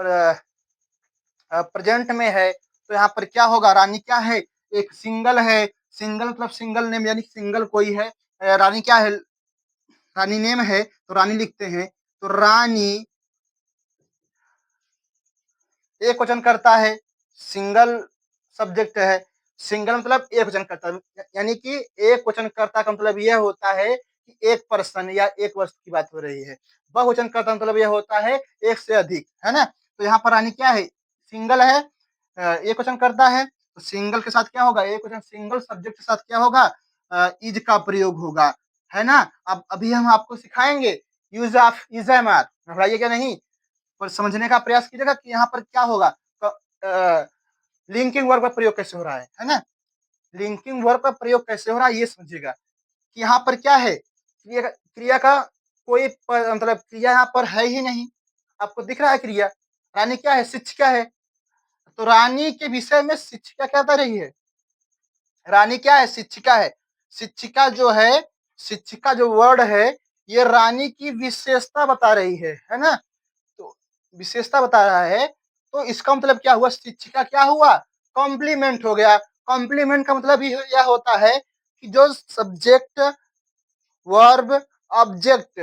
प्रेजेंट में है, तो यहाँ पर क्या होगा, रानी क्या है, एक सिंगल है, सिंगल मतलब सिंगल नेम यानी सिंगल कोई है, रानी क्या है, रानी नेम है तो रानी लिखते हैं, तो रानी एक वचन करता है, सिंगल सब्जेक्ट है, सिंगल मतलब एक वचन करता है, यानी कि एक वचन करता का मतलब यह होता है कि एक पर्सन या एक वस्तु की बात हो रही है। बहुवचन करता मतलब यह होता है एक से अधिक, है ना। तो यहाँ पर रानी क्या है, सिंगल है, एक वचन करता है, तो सिंगल के साथ क्या होगा, एक वचन सिंगल सब्जेक्ट के साथ क्या होगा, इज का प्रयोग होगा, है ना। अब अभी हम आपको सिखाएंगे use of is am are, घबराइएगा नहीं, पर समझने का प्रयास कीजिएगा कि यहाँ पर क्या होगा, तो लिंकिंग वर्ब का प्रयोग कैसे हो रहा है ना, लिंकिंग वर्ब का प्रयोग कैसे हो रहा है ये समझिएगा, कि यहाँ पर क्या है, क्रिया का कोई मतलब क्रिया यहाँ पर है ही नहीं, आपको दिख रहा है क्रिया, रानी क्या है, शिक्षिका है, तो रानी के विषय में शिक्षिका क्या बता रही है, रानी क्या है, शिक्षिका है, शिक्षिका जो है, शिक्षिका जो वर्ड है, ये रानी की विशेषता बता रही है ना, तो विशेषता बता रहा है, तो इसका मतलब क्या हुआ, शिक्षिका क्या हुआ, कॉम्प्लीमेंट हो गया। कॉम्प्लीमेंट का मतलब यह होता है कि जो सब्जेक्ट वर्ब ऑब्जेक्ट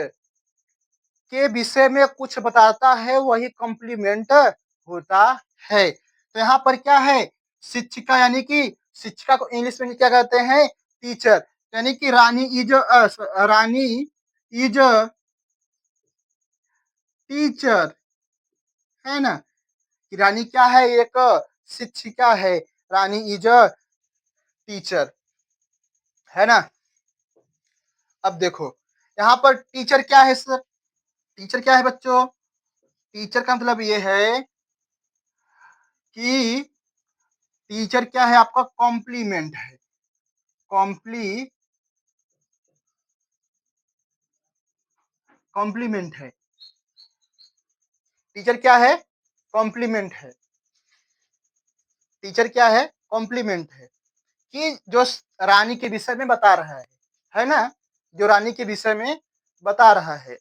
के विषय में कुछ बताता है वही कॉम्प्लीमेंट होता है। तो यहाँ पर क्या है, शिक्षिका यानी कि शिक्षिका को इंग्लिश में क्या कहते हैं, टीचर, यानी कि रानी इज रानी इज टीचर, है ना, कि रानी क्या है, एक शिक्षिका है, रानी इज अ टीचर, है ना। अब देखो यहाँ पर टीचर क्या है सर, टीचर क्या है बच्चों, टीचर का मतलब ये है कि टीचर क्या है, आपका कॉम्प्लीमेंट है, कॉम्प्लीमेंट है, टीचर क्या है, कॉम्प्लीमेंट है, टीचर क्या है, कॉम्प्लीमेंट है, कि जो रानी के विषय में बता रहा है ना, जो रानी के विषय में बता रहा है।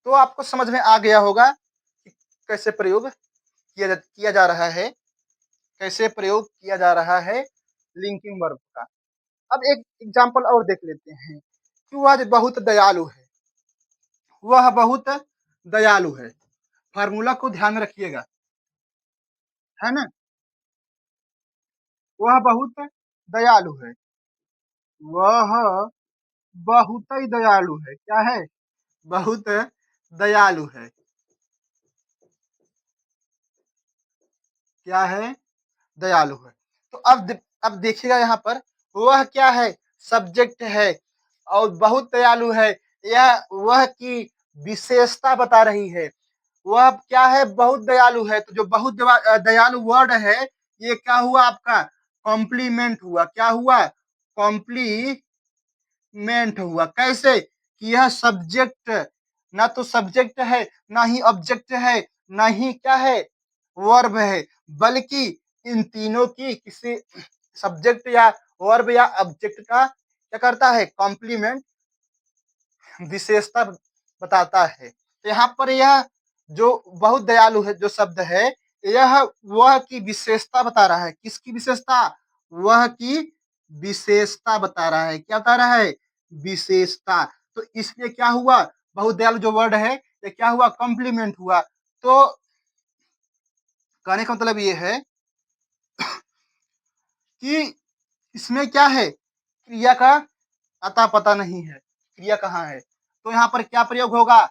तो आपको समझ में आ गया होगा कि कैसे प्रयोग किया जा रहा है, कैसे प्रयोग किया जा रहा है लिंकिंग वर्ब का। अब एक एग्जांपल और देख लेते हैं कि वह बहुत दयालु है, वह बहुत दयालु है, फार्मूला को ध्यान में रखिएगा, है ना, वह बहुत दयालु है, वह बहुत ही दयालु है, क्या है, बहुत दयालु है, क्या है, दयालु है। तो अब देखिएगा यहाँ पर वह क्या है, सब्जेक्ट है, और बहुत दयालु है, यह वह की विशेषता बता रही है, वह क्या है, बहुत दयालु है, तो जो बहुत दयालु वर्ड है, ये क्या हुआ आपका, कॉम्प्लीमेंट हुआ, क्या हुआ, कॉम्प्लीमेंट हुआ, कैसे, कि यह सब्जेक्ट ना तो सब्जेक्ट है, ना ही ऑब्जेक्ट है, ना ही क्या है, वर्ब है, बल्कि इन तीनों की किसी सब्जेक्ट या वर्ब या ऑब्जेक्ट का क्या करता है, कॉम्प्लीमेंट विशेषता बताता है। तो यहाँ पर यह जो बहुत दयालु है जो शब्द है, यह वह की विशेषता बता रहा है। किसकी विशेषता? वह की विशेषता बता रहा है। क्या बता रहा है? विशेषता। तो इसलिए क्या हुआ? बहुत दयालु जो वर्ड है ये क्या हुआ? कॉम्प्लीमेंट हुआ। तो कहने का मतलब ये है कि इसमें क्या है? क्रिया का अता पता नहीं है, क्रिया कहाँ है। तो यहाँ पर क्या प्रयोग होगा?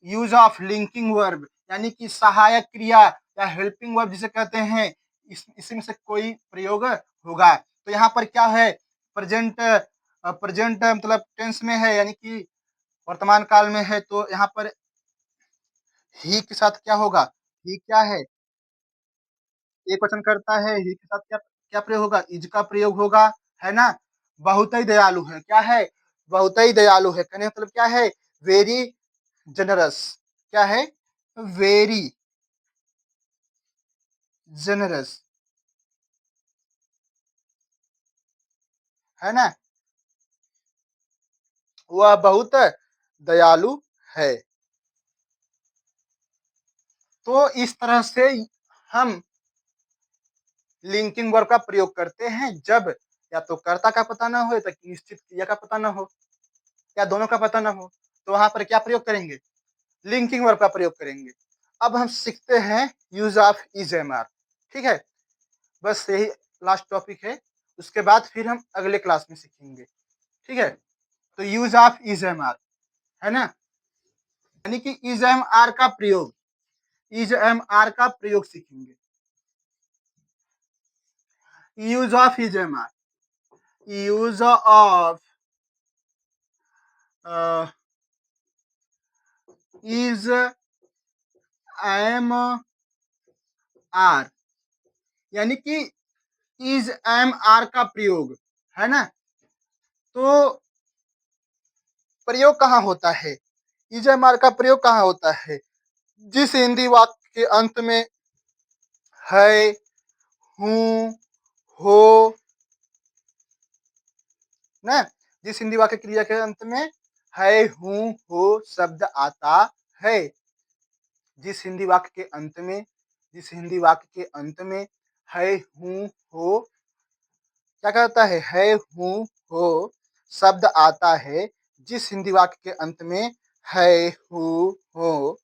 यूज ऑफ लिंकिंग वर्ब, यानी कि सहायक क्रिया या हेल्पिंग वर्ब जिसे कहते हैं, इसमें से कोई प्रयोग होगा। तो यहाँ पर क्या है? प्रेजेंट, प्रेजेंट मतलब टेंस में है, यानी कि वर्तमान काल में है। तो यहाँ पर ही के साथ क्या होगा? ही क्या है? एक वचन करता है, ही के साथ क्या क्या प्रयोग होगा? इज का प्रयोग होगा, है ना। बहुत ही दयालु है। क्या है? बहुत ही दयालु है। कहने का मतलब क्या है? Very generous. क्या है? वेरी जनरस, है ना। वह बहुत दयालु है। तो इस तरह से हम लिंकिंग वर्ब का प्रयोग करते हैं जब या तो कर्ता का पता ना हो या तो निश्चित क्रिया का पता ना हो या दोनों का पता ना हो। तो वहां पर क्या प्रयोग करेंगे? लिंकिंग वर्ब का प्रयोग करेंगे। अब हम सीखते हैं use of is am are. ठीक है, बस यही लास्ट टॉपिक है। उसके बाद फिर हम अगले क्लास में सीखेंगे। ठीक है, तो use of is am are, है ना, यानी कि इज एम आर का प्रयोग, इज एम आर का प्रयोग सीखेंगे। Use of is am are, use of is am are, यानी कि इज एम आर का प्रयोग, है ना। तो प्रयोग कहाँ होता है? इज एम आर का प्रयोग कहाँ होता है? जिस हिंदी वाक्य के अंत में है, हूँ, हो, ना, जिस हिंदी वाक्य क्रिया के अंत में है, हूँ, हो शब्द आता है, जिस हिंदी वाक्य के अंत में, जिस हिंदी वाक्य के अंत में है, हूँ, हो क्या कहता है, हूँ, हो शब्द आता है, जिस हिंदी वाक्य के अंत में है, हूँ, हो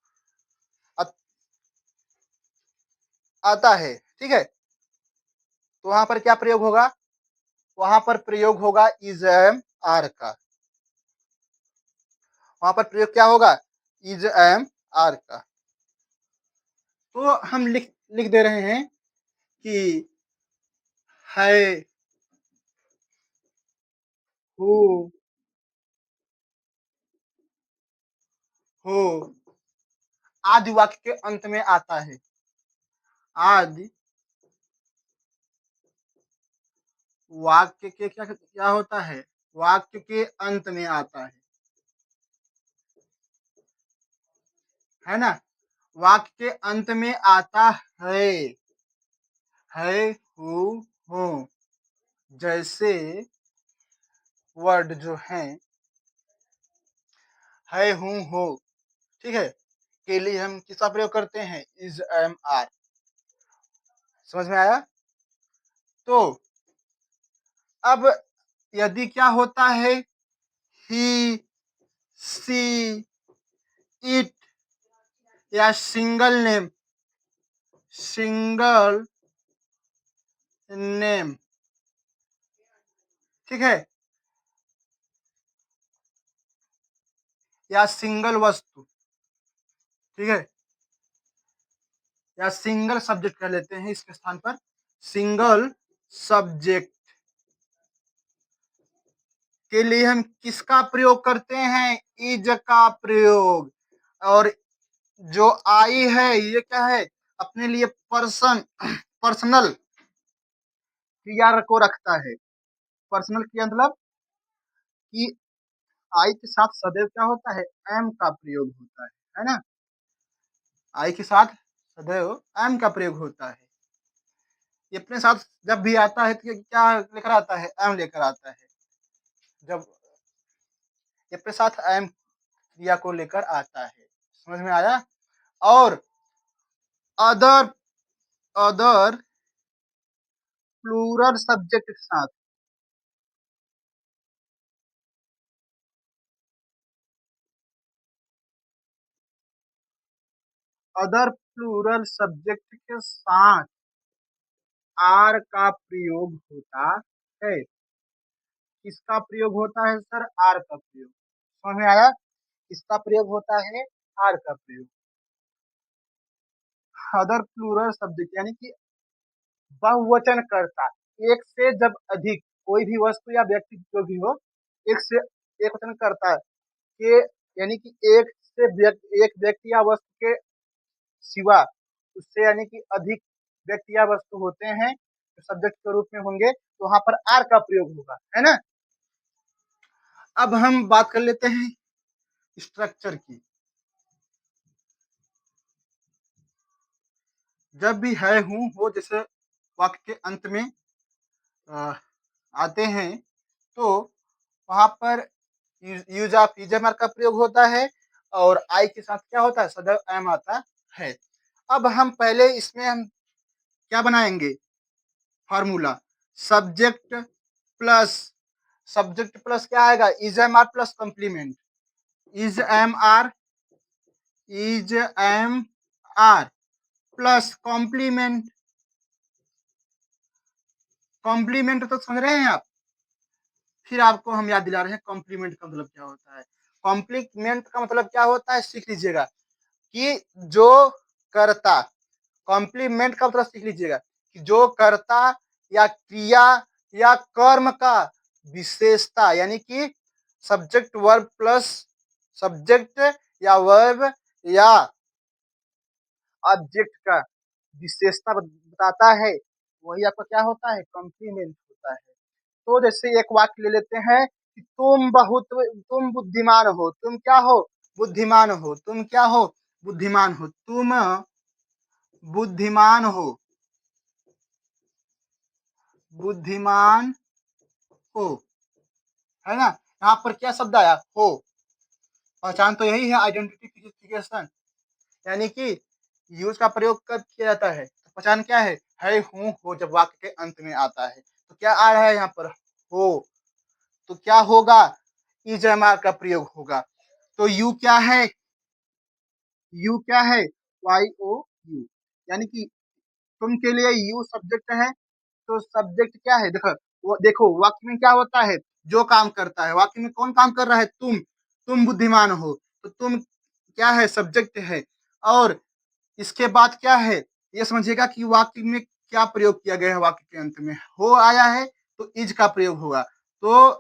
आता है। ठीक है, तो वहां पर क्या प्रयोग होगा? वहां पर प्रयोग होगा इज एम आर का। वहां पर प्रयोग क्या होगा? इज एम आर का। तो हम लिख लिख दे रहे हैं कि है, हु, हो आदि वाक्य के अंत में आता है। आदि वाक्य के क्या क्या होता है? वाक्य के अंत में आता है ना। वाक्य के अंत में आता है, हु, हो जैसे वर्ड जो है, हूँ, हो, ठीक है, के लिए हम किसका प्रयोग करते हैं? Is am are. समझ में आया? तो अब यदि क्या होता है, ही, सी, इट या सिंगल नेम, सिंगल नेम, ठीक है, या सिंगल वस्तु, ठीक है, या सिंगल सब्जेक्ट कर लेते हैं इसके स्थान पर, सिंगल सब्जेक्ट के लिए हम किसका प्रयोग करते हैं? इज का प्रयोग। और जो आई है ये क्या है? अपने लिए पर्सनल क्रिया को रखता है। पर्सनल क्रिया मतलब कि आई के साथ सदैव क्या होता है? एम का प्रयोग होता है ना। आई के साथ सदैव एम का प्रयोग होता है। ये अपने साथ जब भी आता है तो ये क्या लेकर आता है? एम लेकर आता है। जब ये अपने साथ एम क्रिया को लेकर आता है। समझ में आया? और अदर अदर प्लूरल सब्जेक्ट के साथ, अदर प्लूरल सब्जेक्ट के साथ आर का प्रयोग होता है। किसका प्रयोग होता है सर? आर का प्रयोग। समझ में आया? किसका प्रयोग होता है? आर का प्रयोग। अदर प्लूरल सब्जेक्ट यानी कि बहुवचन करता, एक से जब अधिक कोई भी वस्तु या व्यक्ति जो भी हो, एक से एक वचन करता के, यानी कि एक व्यक्ति या वस्तु के सिवा उससे यानी कि अधिक व्यक्ति या वस्तु होते हैं जो सब्जेक्ट के रूप में होंगे, तो वहां पर आर का प्रयोग होगा, है ना। अब हम बात कर लेते हैं स्ट्रक्चर की। जब भी है, हूं, हो जैसे वाक्य के अंत में आते हैं, तो वहां पर यूज ऑफ इजमर का प्रयोग होता है और आई के साथ क्या होता है? सदैव एम आता है। अब हम पहले इसमें हम क्या बनाएंगे? Formula subject plus, subject plus क्या आएगा? Is am are plus complement, is am are, is am are plus complement. Complement तो समझ रहे हैं आप? फिर आपको हम याद दिला रहे हैं कॉम्प्लीमेंट का मतलब क्या होता है। कॉम्प्लीमेंट का मतलब क्या होता है सीख लीजिएगा कि जो कर्ता, कॉम्प्लीमेंट का मतलब सीख लीजिएगा कि जो कर्ता या क्रिया या कर्म का विशेषता, यानी कि सब्जेक्ट वर्ब प्लस सब्जेक्ट या वर्ब या ऑब्जेक्ट का विशेषता बताता है, वही आपका क्या होता है? कॉम्प्लीमेंट होता है। तो जैसे एक वाक्य ले लेते हैं कि तुम बुद्धिमान हो, तुम क्या हो? बुद्धिमान हो, तुम क्या हो? बुद्धिमान हो, तुम बुद्धिमान हो, बुद्धिमान हो, है ना। यहाँ पर क्या शब्द आया? हो। पहचान तो यही है, आइडेंटिफिकेशन, यानी कि यूज का प्रयोग कब किया जाता है? तो पहचान क्या है, हूं, हो जब वाक्य के अंत में आता है, तो क्या आ रहा है यहाँ पर? हो। तो क्या होगा? इज एम आर का प्रयोग होगा। तो यू क्या है? यू क्या है? वाई ओ यू, यानी कि तुम के लिए यू सब्जेक्ट है। तो सब्जेक्ट क्या है? देखो, वो देखो वाक्य में क्या होता है? जो काम करता है, वाक्य में कौन काम कर रहा है? तुम बुद्धिमान हो, तो तुम क्या है? सब्जेक्ट है। और इसके बाद क्या है? ये समझिएगा कि वाक्य में क्या प्रयोग किया गया है। वाक्य के अंत में हो आया है, तो इज का प्रयोग होगा। तो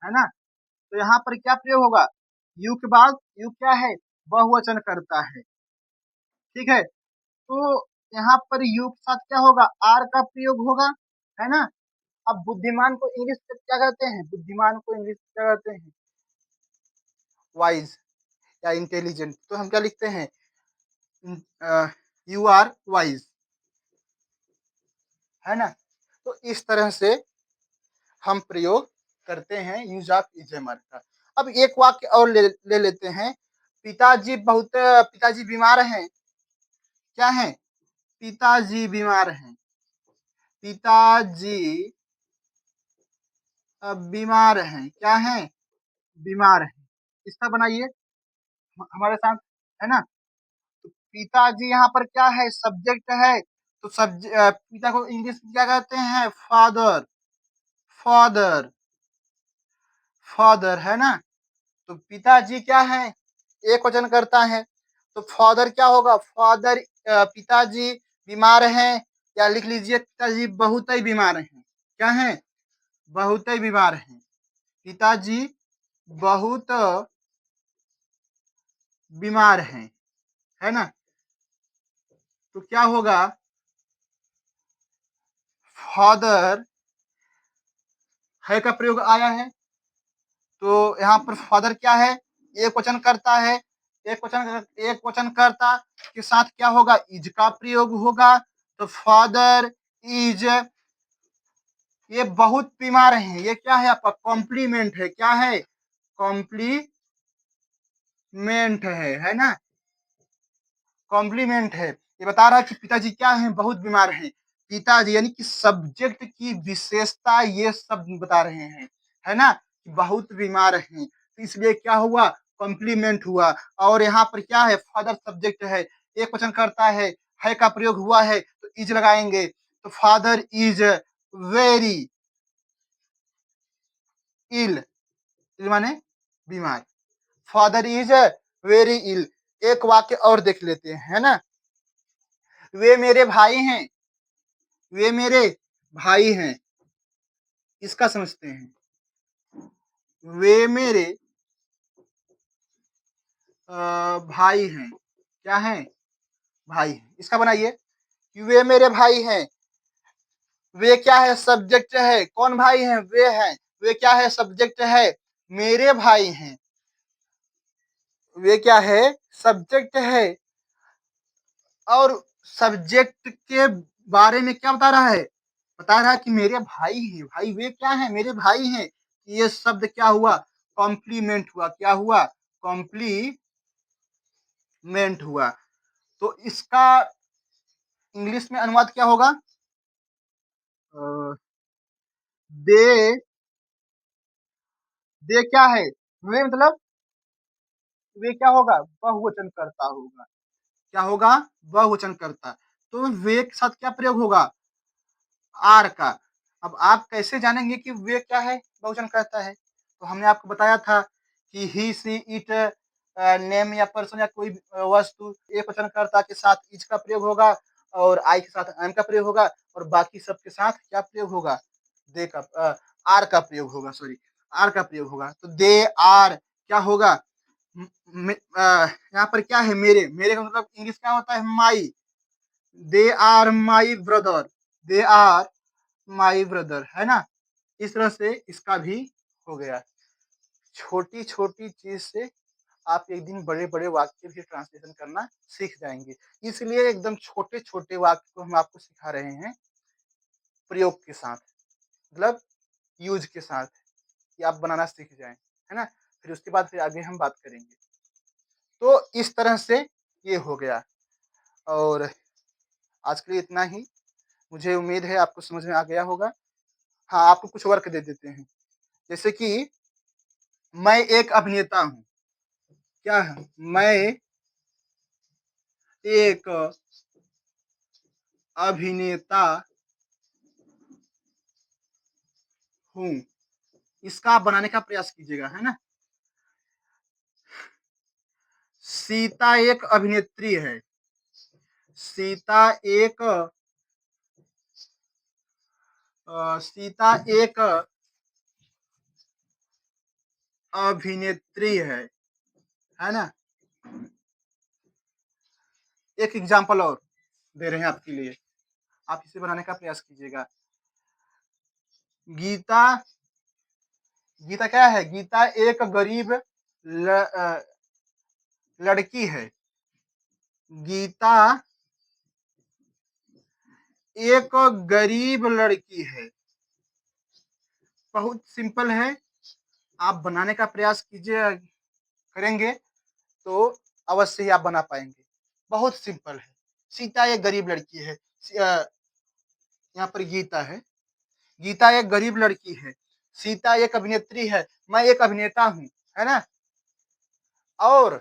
है ना, तो यहाँ पर क्या प्रयोग होगा? यू के बाद, यू क्या है? बहुवचन करता है, ठीक है। तो यहाँ पर यू के साथ क्या होगा? आर का प्रयोग होगा, है ना। अब बुद्धिमान को इंग्लिश में क्या कहते हैं? बुद्धिमान को इंग्लिश में क्या कहते हैं? वाइज या इंटेलिजेंट। तो हम क्या लिखते हैं? यू आर वाइज, है ना। तो इस तरह से हम प्रयोग करते हैं यूज ऑफ इजेमर का। अब एक वाक्य और ले लेते हैं। पिताजी बीमार हैं। क्या है? पिताजी बीमार हैं, पिताजी बीमार हैं, क्या है? बीमार हैं। इसका बनाइए हमारे साथ, है ना। तो पिताजी यहाँ पर क्या है? सब्जेक्ट है। तो पिता को इंग्लिश में क्या कहते हैं? फादर, फादर, फादर, है ना। तो पिताजी क्या है? एक वचन करता है, तो फादर क्या होगा? फादर, पिताजी बीमार हैं, या लिख लीजिए पिताजी बहुत ही बीमार हैं। क्या है? बहुत ही बीमार हैं, पिताजी बहुत बीमार हैं, है ना। तो क्या होगा? फादर है का प्रयोग आया है, तो यहाँ पर फादर क्या है? एक वचन करता है। एक वचन करता के साथ क्या होगा? इज का प्रयोग होगा। तो फादर इज, ये बहुत बीमार हैं, ये क्या है? आपका कॉम्प्लीमेंट है। क्या है? कॉम्प्लीमेंट मेंट है ना, कॉम्प्लीमेंट है। ये बता रहा है कि पिताजी क्या हैं, बहुत बीमार हैं। पिताजी यानी कि सब्जेक्ट की विशेषता ये सब बता रहे हैं, है ना, कि बहुत बीमार हैं, तो इसलिए क्या हुआ, कॉम्प्लीमेंट हुआ। और यहाँ पर क्या है, फादर सब्जेक्ट है, एक वचन करता है का प्रयोग हुआ है तो इज लगाएंगे, तो फादर इज वेरी इल, इल माने बीमार, फादर इज वेरी इल। एक वाक्य और देख लेते हैं, है ना, वे मेरे भाई हैं, वे मेरे भाई हैं, इसका समझते हैं, वे मेरे भाई हैं, क्या है, भाई हैं, इसका बनाइए कि वे मेरे भाई हैं, वे क्या है, सब्जेक्ट है, कौन भाई हैं, वे हैं, वे क्या है, सब्जेक्ट है, मेरे भाई हैं, वे क्या है, सब्जेक्ट है, और सब्जेक्ट के बारे में क्या बता रहा है, बता रहा है कि मेरे भाई हैं, भाई वे क्या है, मेरे भाई हैं, ये शब्द क्या हुआ, कॉम्प्लीमेंट हुआ, क्या हुआ, कॉम्प्लीमेंट हुआ। तो इसका इंग्लिश में अनुवाद क्या होगा, दे, दे क्या है, वे मतलब वे क्या होगा, बहुवचन करता होगा, क्या होगा, बहुवचन करता, तो वे के साथ क्या प्रयोग होगा, आर का। अब आप कैसे जानेंगे कि वे क्या है, बहुवचन करता है, तो हमने आपको बताया था कि ही सी इट नेम या पर्सन या कोई वस्तु एक वचन कर्ता के साथ इज का प्रयोग होगा, और आई के साथ एम का प्रयोग होगा, और बाकी सब के साथ क्या प्रयोग होगा, दे का आर का प्रयोग होगा, सॉरी, आर का प्रयोग होगा, तो दे आर क्या होगा, यहाँ पर क्या है, मेरे, मेरे का मतलब इंग्लिश क्या होता है, my, they are my brother, they are my brother, है ना, इस तरह से इसका भी हो गया। छोटी छोटी चीज से आप एक दिन बड़े बड़े वाक्य भी ट्रांसलेशन करना सीख जाएंगे, इसलिए एकदम छोटे छोटे वाक्य को हम आपको सिखा रहे हैं प्रयोग के साथ, मतलब यूज के साथ, कि आप बनाना सीख जाएं, है ना, फिर उसके बाद फिर आगे हम बात करेंगे। तो इस तरह से ये हो गया, और आज के लिए इतना ही, मुझे उम्मीद है आपको समझ में आ गया होगा। हाँ, आपको कुछ वर्क दे देते हैं, जैसे कि मैं एक अभिनेता हूँ, क्या है, मैं एक अभिनेता हूँ, इसका आप बनाने का प्रयास कीजिएगा, है ना, सीता एक अभिनेत्री है, सीता एक सीता एक अभिनेत्री है ना। एक एग्जाम्पल और दे रहे हैं आपके लिए, आप इसे बनाने का प्रयास कीजिएगा। गीता, गीता क्या है, गीता एक गरीब लड़की है, गीता एक गरीब लड़की है, बहुत सिंपल है, आप बनाने का प्रयास कीजिए, करेंगे तो अवश्य ही आप बना पाएंगे, बहुत सिंपल है। सीता एक गरीब लड़की है, यहाँ पर गीता है, गीता एक गरीब लड़की है, सीता एक अभिनेत्री है, मैं एक अभिनेता हूँ, है ना। और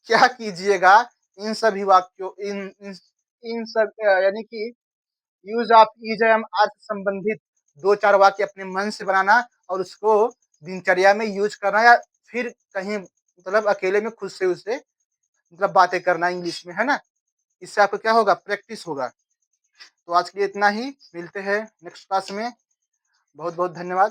क्या कीजिएगा, इन सभी वाक्यों, इन सब यानी कि use of is am are से संबंधित दो चार वाक्य अपने मन से बनाना, और उसको दिनचर्या में यूज करना, या फिर कहीं मतलब अकेले में खुद से उसे मतलब बातें करना इंग्लिश में, है ना, इससे आपको क्या होगा, प्रैक्टिस होगा। तो आज के लिए इतना ही, मिलते हैं नेक्स्ट क्लास में, बहुत बहुत धन्यवाद।